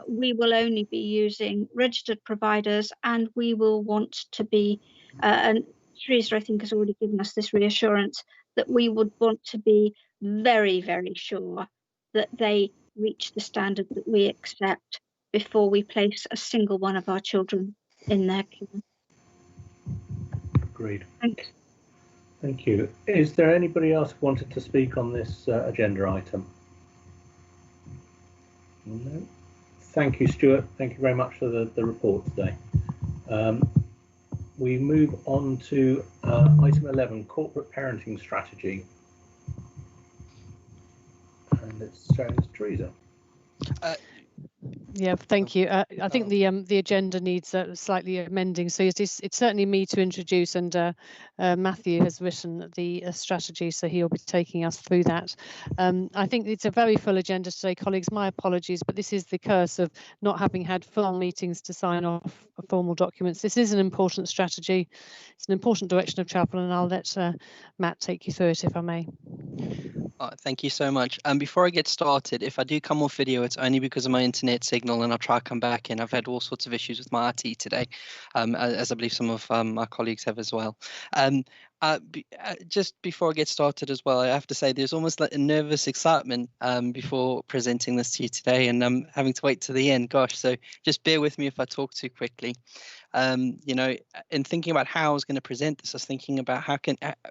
We will only be using registered providers, and we will want to be, and Teresa, I think, has already given us this reassurance that we would want to be very, very sure that they reach the standard that we accept before we place a single one of our children in their care.
Agreed.
Thanks.
Thank you. Is there anybody else who wanted to speak on this agenda item? No. Thank you, Stuart. Thank you very much for the report today. We move on to item 11, corporate parenting strategy. And it's shown as Teresa.
Yeah, thank you. I think the agenda needs slightly amending. So it's certainly me to introduce, and Matthew has written the strategy, so he'll be taking us through that. I think it's a very full agenda today, colleagues. My apologies, but this is the curse of not having had full meetings to sign off formal documents. This is an important strategy. It's an important direction of travel, and I'll let Matt take you through it, if I may.
Thank you so much. Before I get started, if I do come off video, it's only because of my internet signal, and I'll try to come back in. I've had all sorts of issues with my IT today, as I believe some of my colleagues have as well. Just before I get started as well, I have to say there's almost like a nervous excitement before presenting this to you today, and I'm having to wait to the end. Gosh, so just bear with me if I talk too quickly. You know, in thinking about how I was going to present this, I was thinking about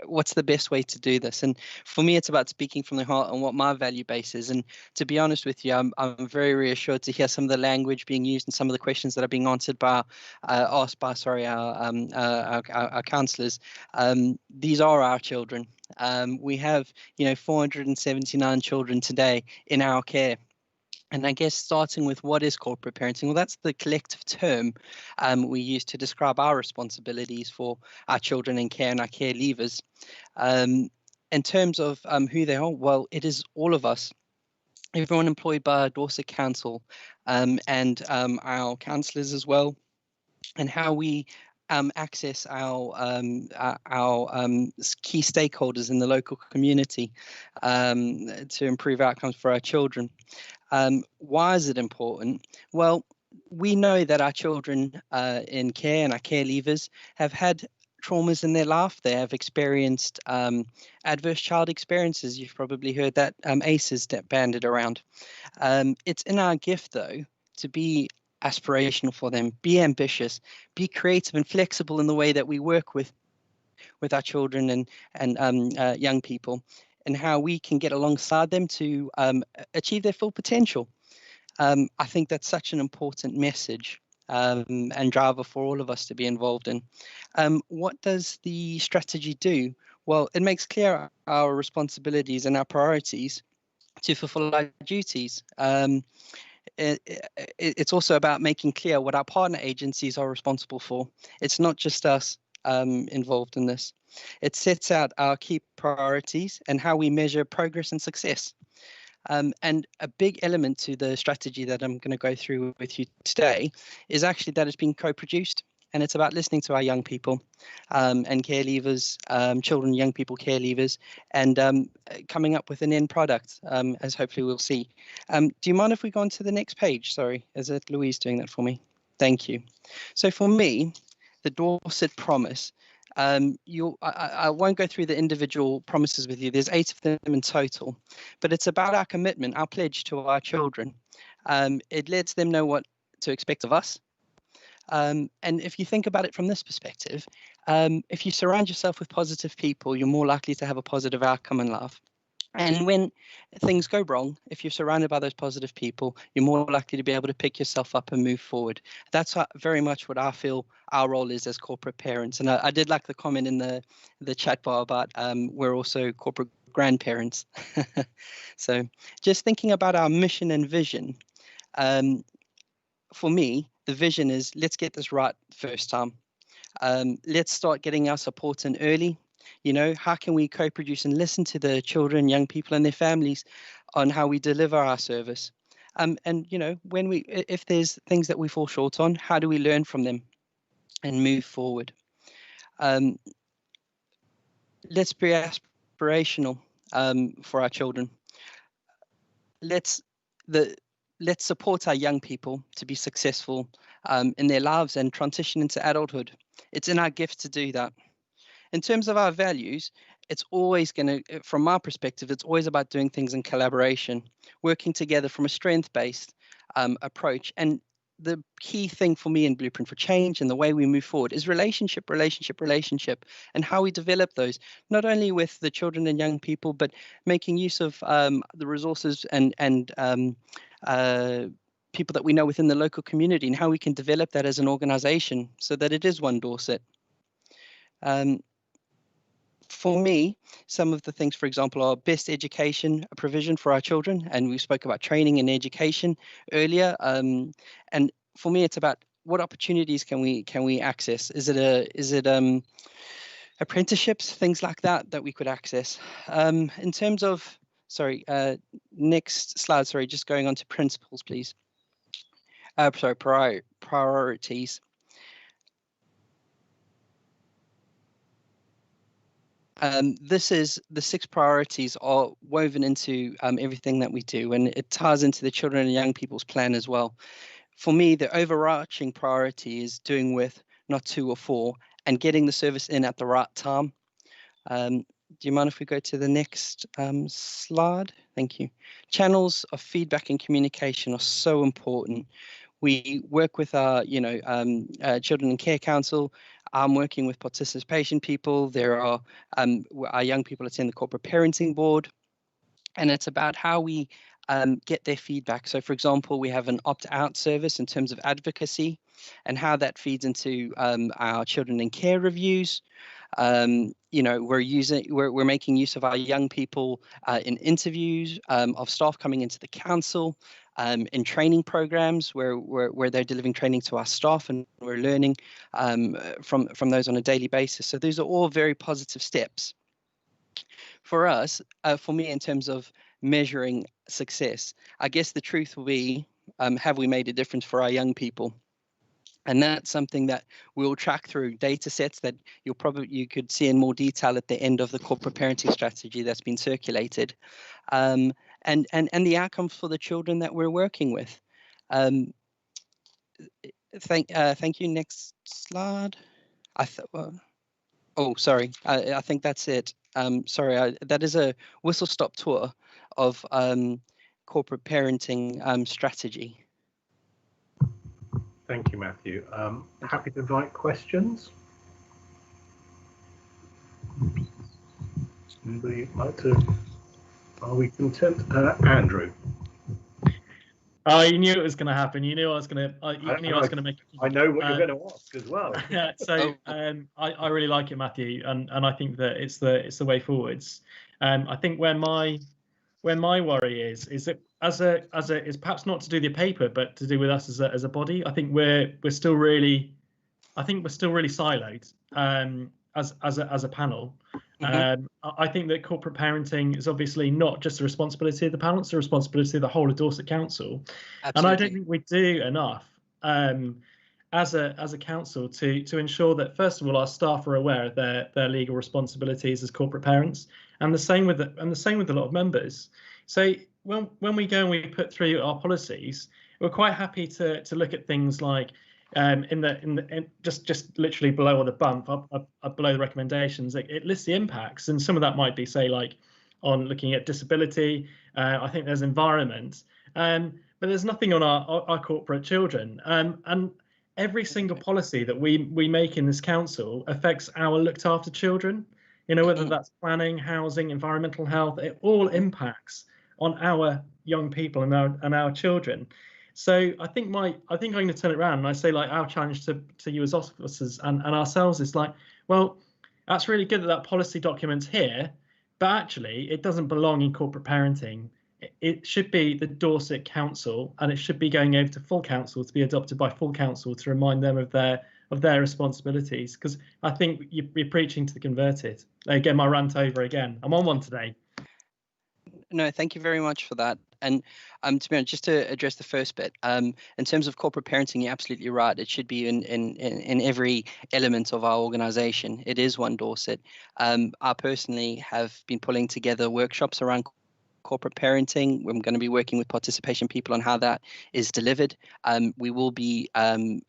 what's the best way to do this. And for me, it's about speaking from the heart and what my value base is. And to be honest with you, I'm very reassured to hear some of the language being used and some of the questions that are being answered by asked by our councillors. These are our children. We have 479 children today in our care. And I guess starting with what is corporate parenting, well, that's the collective term we use to describe our responsibilities for our children in care and our care leavers. In terms of who they are, well, it is all of us, everyone employed by Dorset Council and our councillors as well, and how we access our key stakeholders in the local community to improve outcomes for our children. Why is it important? Well, we know that our children in care and our care leavers have had traumas in their life. They have experienced adverse child experiences. You've probably heard that ACEs that banded around. It's in our gift, though, to be aspirational for them, be ambitious, be creative and flexible in the way that we work with our children and young people, and how we can get alongside them to achieve their full potential. I think that's such an important message and driver for all of us to be involved in. What does the strategy do? Well, it makes clear our responsibilities and our priorities to fulfill our duties. It's also about making clear what our partner agencies are responsible for. It's not just us involved in this. It sets out our key priorities and how we measure progress and success. And a big element to the strategy that I'm going to go through with you today is actually that it's been co-produced, and it's about listening to our young people and care leavers, children, young people, care leavers, and coming up with an end product, as hopefully we'll see. Do you mind if we go on to the next page? Sorry, is it Louise doing that for me? Thank you. So for me, the Dorset Promise, I won't go through the individual promises with you. There's 8 of them in total, but it's about our commitment, our pledge to our children. It lets them know what to expect of us. And if you think about it from this perspective, if you surround yourself with positive people, you're more likely to have a positive outcome in life. And when things go wrong, if you're surrounded by those positive people, you're more likely to be able to pick yourself up and move forward. That's very much what I feel our role is as corporate parents. And I did like the comment in the chat bar about we're also corporate grandparents. So just thinking about our mission and vision, for me, the vision is let's get this right first time. Let's start getting our support in early. You know, how can we co-produce and listen to the children, young people and their families on how we deliver our service? And, you know, if there's things that we fall short on, how do we learn from them and move forward? Let's be aspirational for our children. Let's support our young people to be successful in their lives and transition into adulthood. It's in our gift to do that. In terms of our values, it's always going to, from my perspective, it's always about doing things in collaboration, working together from a strength-based approach. And the key thing for me in Blueprint for Change and the way we move forward is relationship, and how we develop those, not only with the children and young people, but making use of the resources and people that we know within the local community and how we can develop that as an organization so that it is one Dorset. For me, some of the things, for example, are best education provision for our children, and we spoke about training and education earlier. And for me, it's about what opportunities can we access? Is it apprenticeships, things like that we could access? In terms of, sorry, next slide. Sorry, just going on to principles, please. Sorry, priorities. this is the 6 priorities are woven into everything that we do, and it ties into the children and young people's plan as well. For me, the overarching priority is doing with, not 2 or 4, and getting the service in at the right time. Do you mind if we go to the next slide? Thank you. Channels of feedback and communication are so important. We work with our, Children and Care Council. I'm working with participation people. There are our young people attend the Corporate Parenting Board, and it's about how we get their feedback. So, for example, we have an opt-out service in terms of advocacy, and how that feeds into our Children in Care reviews. We're making use of our young people in interviews of staff coming into the council, in training programs where they're delivering training to our staff, and we're learning from those on a daily basis. So these are all very positive steps. For us, for me, in terms of measuring success, I guess the truth will be, have we made a difference for our young people? And that's something that we'll track through data sets that you could see in more detail at the end of the corporate parenting strategy that's been circulated, and the outcomes for the children that we're working with. Thank you. Next slide. Oh, sorry. I think that's it. Sorry, that is a whistle-stop tour of corporate parenting strategy.
Thank you, Matthew. Happy to invite questions. Anybody like to? Are we content? Andrew.
Oh, you knew it was going to happen. You knew I was going to. You knew I was going to make.
I know what you're going to ask as well.
So I really like it, Matthew, and I think that it's the way forwards. I think where my worry is that as a is perhaps not to do the paper, but to do with us as a body. I think we're still really siloed as a panel. Mm-hmm. I think that corporate parenting is obviously not just the responsibility of the panel; it's the responsibility of the whole of Dorset Council. Absolutely. And I don't think we do enough as a council to ensure that, first of all, our staff are aware of their legal responsibilities as corporate parents, and the same with a lot of members. So when we go and we put through our policies, we're quite happy to look at things like just literally below on the bump up below the recommendations. It lists the impacts, and some of that might be, say, like on looking at disability. I think there's environment, but there's nothing on our corporate children. And every single policy that we make in this council affects our looked after children. Whether that's planning, housing, environmental health, it all impacts on our young people and our children. So I think I'm going to turn it around, and I say, like, our challenge to you as officers and ourselves is like, well, that's really good that policy document's here, but actually it doesn't belong in corporate parenting. It should be the Dorset Council, and it should be going over to full council to be adopted by full council to remind them of their responsibilities. Because I think you're preaching to the converted. Again, my rant over again. I'm on one today.
No, thank you very much for that. And to be honest, just to address the first bit, in terms of corporate parenting, you're absolutely right. It should be in every element of our organisation. It is One Dorset. I personally have been pulling together workshops around corporate parenting. We're going to be working with participation people on how that is delivered. We will be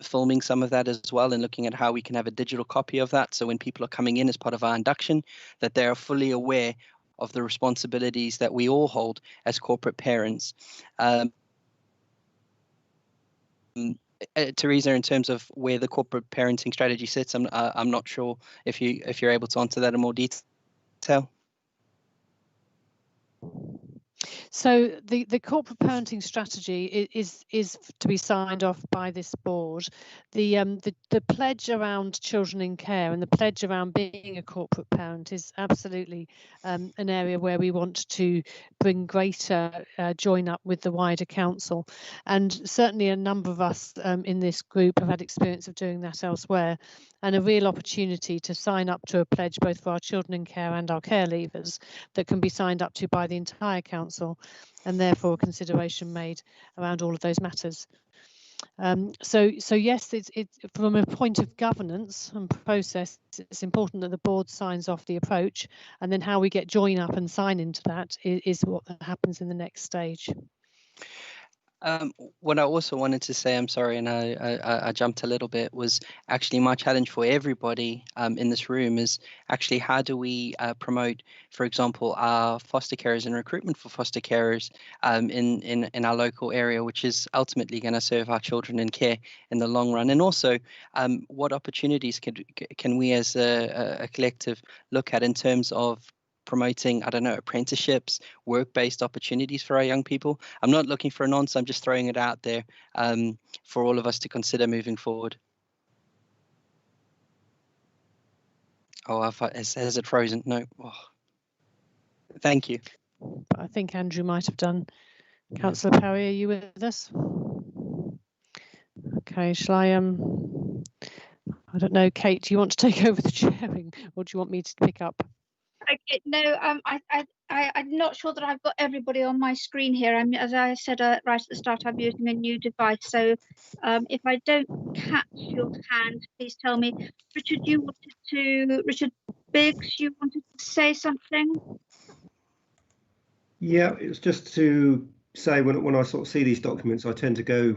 filming some of that as well, and looking at how we can have a digital copy of that. So when people are coming in as part of our induction, that they are fully aware of the responsibilities that we all hold as corporate parents. Teresa, in terms of where the corporate parenting strategy sits, I'm not sure if you're able to answer that in more detail.
So the corporate parenting strategy is to be signed off by this board. The pledge around children in care and the pledge around being a corporate parent is absolutely an area where we want to bring greater join up with the wider council. And certainly a number of us in this group have had experience of doing that elsewhere, and a real opportunity to sign up to a pledge both for our children in care and our care leavers that can be signed up to by the entire council, and therefore a consideration made around all of those matters. So yes, it's from a point of governance and process, it's important that the board signs off the approach, and then how we get join up and sign into that is what happens in the next stage.
What I also wanted to say, I'm sorry, and I jumped a little bit, was actually my challenge for everybody in this room is actually how do we promote, for example, our foster carers and recruitment for foster carers in our local area, which is ultimately going to serve our children in care in the long run. And also, what opportunities can we as a collective look at in terms of promoting, I don't know, apprenticeships, work-based opportunities for our young people. I'm not looking for an answer, I'm just throwing it out there for all of us to consider moving forward. Oh, has it frozen? No. Oh. Thank you.
But I think Andrew might have done. Councillor Parry, are you with us? Okay, shall I I don't know, Kate, do you want to take over the chairing, or do you want me to pick up?
Okay, no, I'm not sure that I've got everybody on my screen here. As I said right at the start, I'm using a new device. So if I don't catch your hand, please tell me. Richard, Richard Biggs, you wanted to say something?
Yeah, it's just to say when I sort of see these documents, I tend to go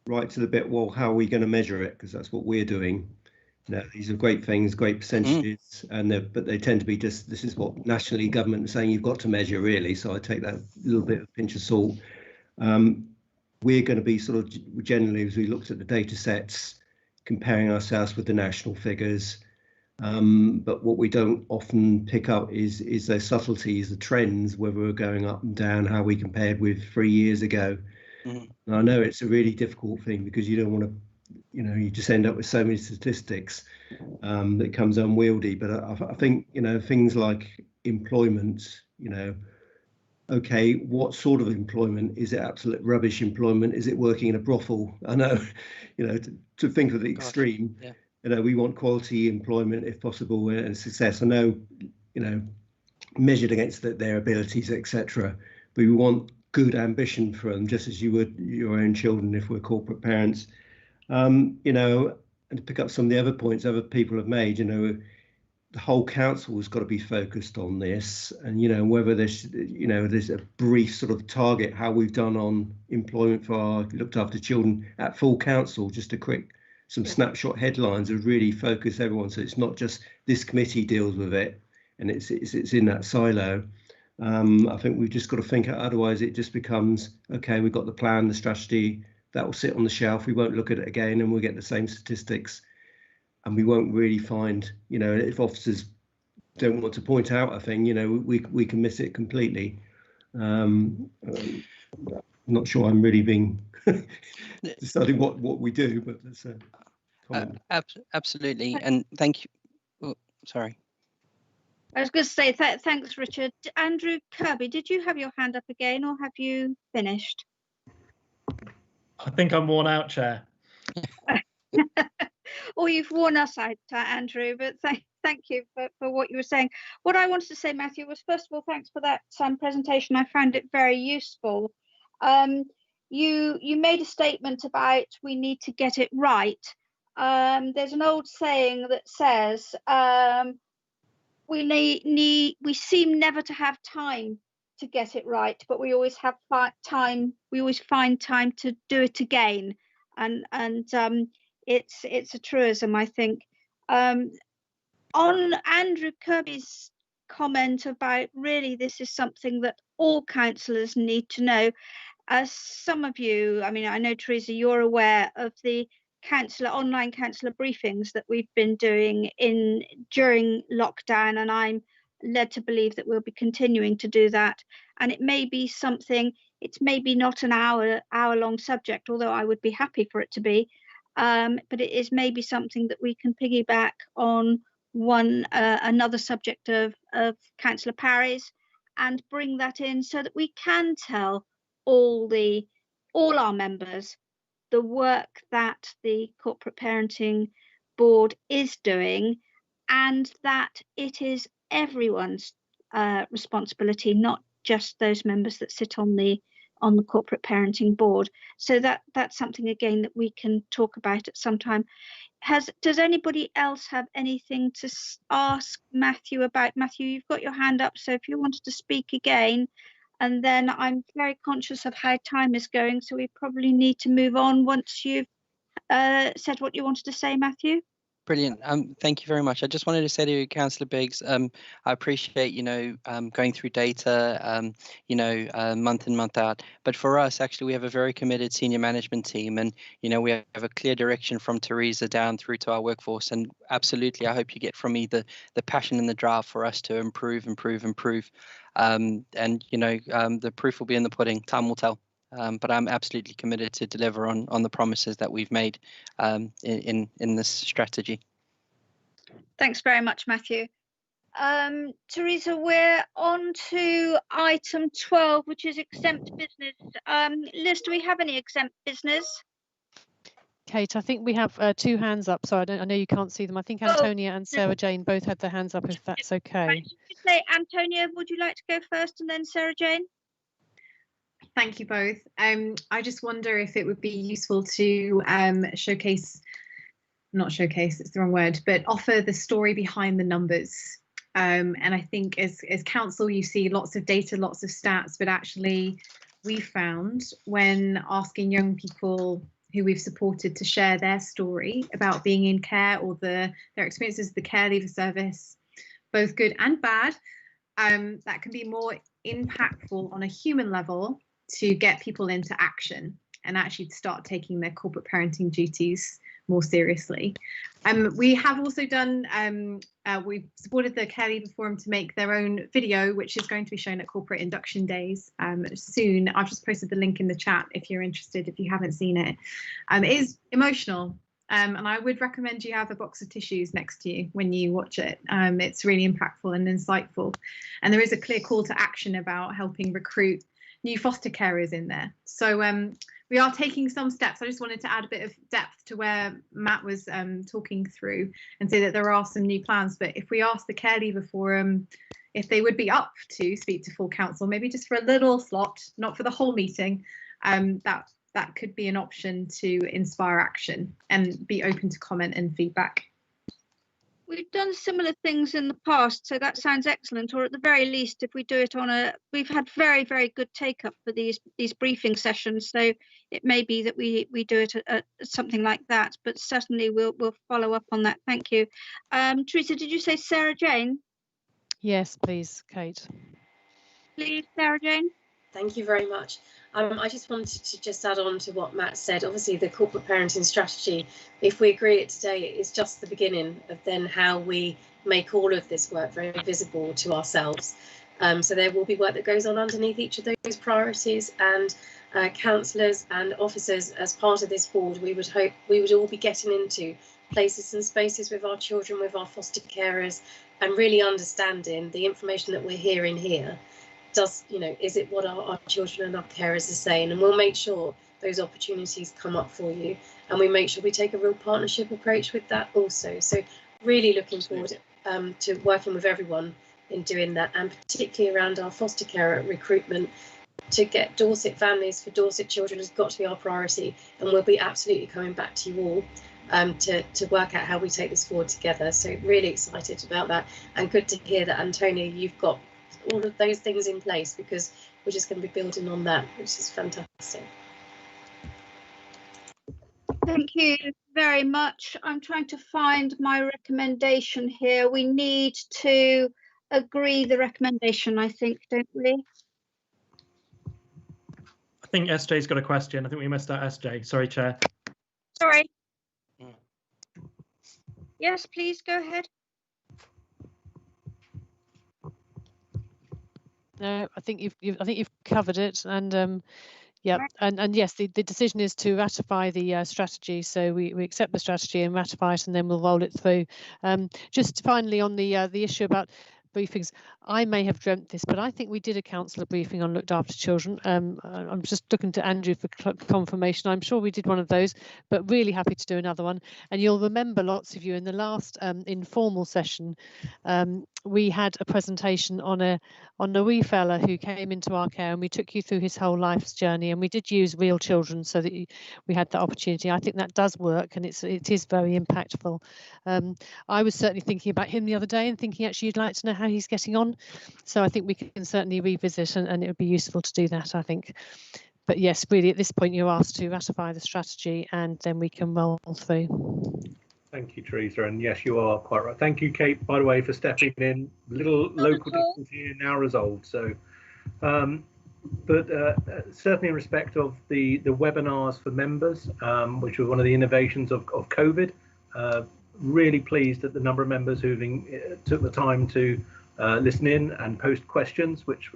right to the bit, well, how are we going to measure it? Because that's what we're doing. You know, these are great things, great percentages, but they tend to be just, this is what nationally government is saying you've got to measure, really. So I take that little bit of pinch of salt. We're going to be sort of generally, as we looked at the data sets, comparing ourselves with the national figures. But what we don't often pick up is those subtleties, the trends, whether we're going up and down, how we compared with 3 years ago. And I know it's a really difficult thing because you don't want to, you know, you just end up with so many statistics that becomes unwieldy. But I think, you know, things like employment, you know, okay, what sort of employment? Is it absolute rubbish employment? Is it working in a brothel? I know, you know, to think of the extreme, you know, we want quality employment if possible and success. I know, you know, measured against their abilities, etc. But we want good ambition for them, just as you would your own children if we're corporate parents. You know, and to pick up some of the other points other people have made, you know, the whole council has got to be focused on this, and you know, whether there's, you know, there's a brief sort of target how we've done on employment for our looked after children at full council, just a quick some snapshot headlines that really focus everyone, so it's not just this committee deals with it and it's in that silo. I think we've just got to think, otherwise it just becomes, okay, we've got the plan, the strategy, that will sit on the shelf, we won't look at it again, and we'll get the same statistics, and we won't really find, you know, if officers don't want to point out a thing, you know, we can miss it completely. I'm not sure I'm really being deciding what we do, but that's a comment.
Absolutely, and thank you. Oh, sorry.
I was going to say thanks, Richard. Andrew Kirby, did you have your hand up again, or have you finished?
I think I'm worn out, Chair.
Or you've worn us out, Andrew, but thank you for what you were saying. What I wanted to say, Matthew, was first of all, thanks for that presentation. I found it very useful. You made a statement about we need to get it right. There's an old saying that says we seem never to have time to get it right, but we always have time. We always find time to do it again, and it's a truism, I think. On Andrew Kirby's comment about really this is something that all councillors need to know. As some of you, I mean, I know, Teresa, you're aware of the online councillor briefings that we've been doing during lockdown, and I'm led to believe that we'll be continuing to do that. And it may be something, it's maybe not an hour-long subject, although I would be happy for it to be, but it is maybe something that we can piggyback on another subject of Councillor Parry's and bring that in so that we can tell all our members the work that the Corporate Parenting Board is doing, and that it is everyone's responsibility, not just those members that sit on the on the corporate parenting board. So that's something again that we can talk about at some time. Does anybody else have anything to ask Matthew about? Matthew, you've got your hand up, so if you wanted to speak again, and then I'm very conscious of how time is going, so we probably need to move on once you've said what you wanted to say, Matthew.
Brilliant. Thank you very much. I just wanted to say to you, Councillor Biggs, I appreciate, going through data, month in, month out. But for us, actually, we have a very committed senior management team, and, we have a clear direction from Teresa down through to our workforce. And absolutely, I hope you get from me the passion and the drive for us to improve. The proof will be in the pudding. Time will tell. But I'm absolutely committed to deliver on the promises that we've made in this strategy.
Thanks very much, Matthew. Teresa, we're on to item 12, which is exempt business. Liz, do we have any exempt business?
Kate, I think we have 2 hands up. So I know you can't see them. I think Antonia and Sarah Jane both had their hands up, if that's okay.
Right, say, Antonia, would you like to go first, and then Sarah Jane?
Thank you both. I just wonder if it would be useful to not showcase, it's the wrong word, but offer the story behind the numbers. And I think as council, you see lots of data, lots of stats, but actually we found when asking young people who we've supported to share their story about being in care or their experiences of the care leaver service, both good and bad, that can be more impactful on a human level to get people into action and actually to start taking their corporate parenting duties more seriously. We have also done, we've supported the Care Leaver Forum to make their own video, which is going to be shown at Corporate Induction Days soon. I've just posted the link in the chat if you're interested, if you haven't seen it. It is emotional, and I would recommend you have a box of tissues next to you when you watch it. It's really impactful and insightful. And there is a clear call to action about helping recruit new foster carers in there. So we are taking some steps. I just wanted to add a bit of depth to where Matt was talking through and say that there are some new plans. But if we ask the Care Leaver Forum if they would be up to speak to full council, maybe just for a little slot, not for the whole meeting, that could be an option to inspire action and be open to comment and feedback.
We've done similar things in the past, so that sounds excellent. Or at the very least, if we do it we've had very, very good take up for these briefing sessions. So it may be that we do it at something like that, but certainly we'll follow up on that. Thank you. Teresa, did you say Sarah Jane?
Yes, please, Kate.
Please, Sarah Jane.
Thank you very much. I just wanted to just add on to what Matt said. Obviously, the corporate parenting strategy, if we agree it today, is just the beginning of then how we make all of this work very visible to ourselves. So there will be work that goes on underneath each of those priorities, and councillors and officers as part of this board, we would hope we would all be getting into places and spaces with our children, with our foster carers, and really understanding the information that we're hearing here. Is it what our children and our carers are saying? And we'll make sure those opportunities come up for you, and we make sure we take a real partnership approach with that also. So really looking forward to working with everyone in doing that, and particularly around our foster care recruitment. To get Dorset families for Dorset children has got to be our priority, and we'll be absolutely coming back to you all to work out how we take this forward together. So really excited about that, and good to hear that, Antonia, you've got all of those things in place, because we're just going to be building on that, which is fantastic.
Thank you very much. I'm trying to find my recommendation here. We need to agree the recommendation, I think, don't we?
I think SJ's got a question. I think we missed out SJ. Sorry, Chair.
Sorry. Yes, please go ahead.
No, I think you've covered it, and yeah, and yes, the decision is to ratify the strategy. So we accept the strategy and ratify it, and then we'll roll it through. Just finally on the issue about briefings. I may have dreamt this, but I think we did a councillor briefing on looked after children. I'm just looking to Andrew for confirmation. I'm sure we did one of those, but really happy to do another one. And you'll remember, lots of you, in the last informal session, we had a presentation on a wee fella who came into our care, and we took you through his whole life's journey, and we did use real children so that we had that opportunity. I think that does work, and it is very impactful. I was certainly thinking about him the other day and thinking actually you'd like to know how he's getting on. So I think we can certainly revisit, and it would be useful to do that, I think. But yes, really at this point you're asked to ratify the strategy, and then we can roll through.
Thank you, Teresa. And yes, you are quite right. Thank you, Kate, by the way, for stepping in. Little local distance here now resolved. So, certainly in respect of the webinars for members, which were one of the innovations of COVID, really pleased at the number of members who took the time to listen in and post questions, which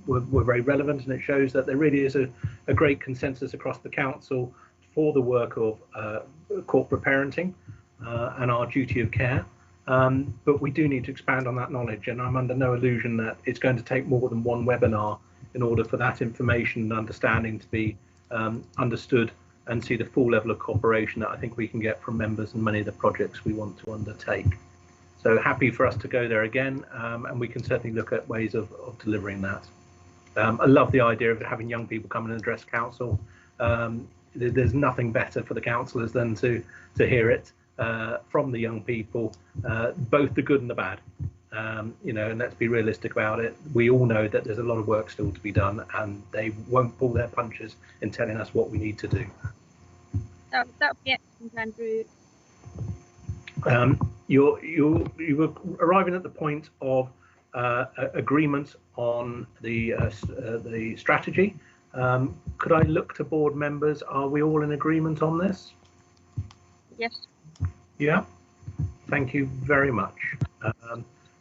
were very relevant, and it shows that there really is a great consensus across the council for the work of corporate parenting and our duty of care. But we do need to expand on that knowledge, and I'm under no illusion that it's going to take more than one webinar in order for that information and understanding to be understood and see the full level of cooperation that I think we can get from members and many of the projects we want to undertake. So happy for us to go there again, and we can certainly look at ways of delivering that. I love the idea of having young people come and address council. There's nothing better for the councillors than to hear it from the young people, both the good and the bad. You know, and let's be realistic about it. We all know that there's a lot of work still to be done, and they won't pull their punches in telling us what we need to do.
That would be excellent, Andrew.
You were arriving at the point of agreement on the strategy. Could I look to board members? Are we all in agreement on this?
Yes.
Yeah. Thank you very much.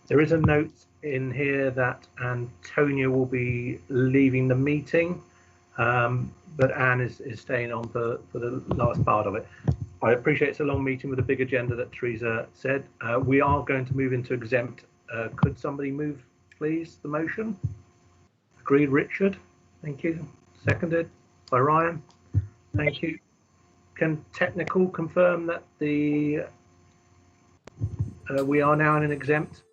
There is a note in here that Antonia will be leaving the meeting, but Anne is staying on for the last part of it. I appreciate it's a long meeting with a big agenda that Teresa said. We are going to move into exempt. Could somebody move, please, the motion? Agreed, Richard. Thank you. Seconded by Ryan. Thank you. Can technical confirm that we are now in an exempt?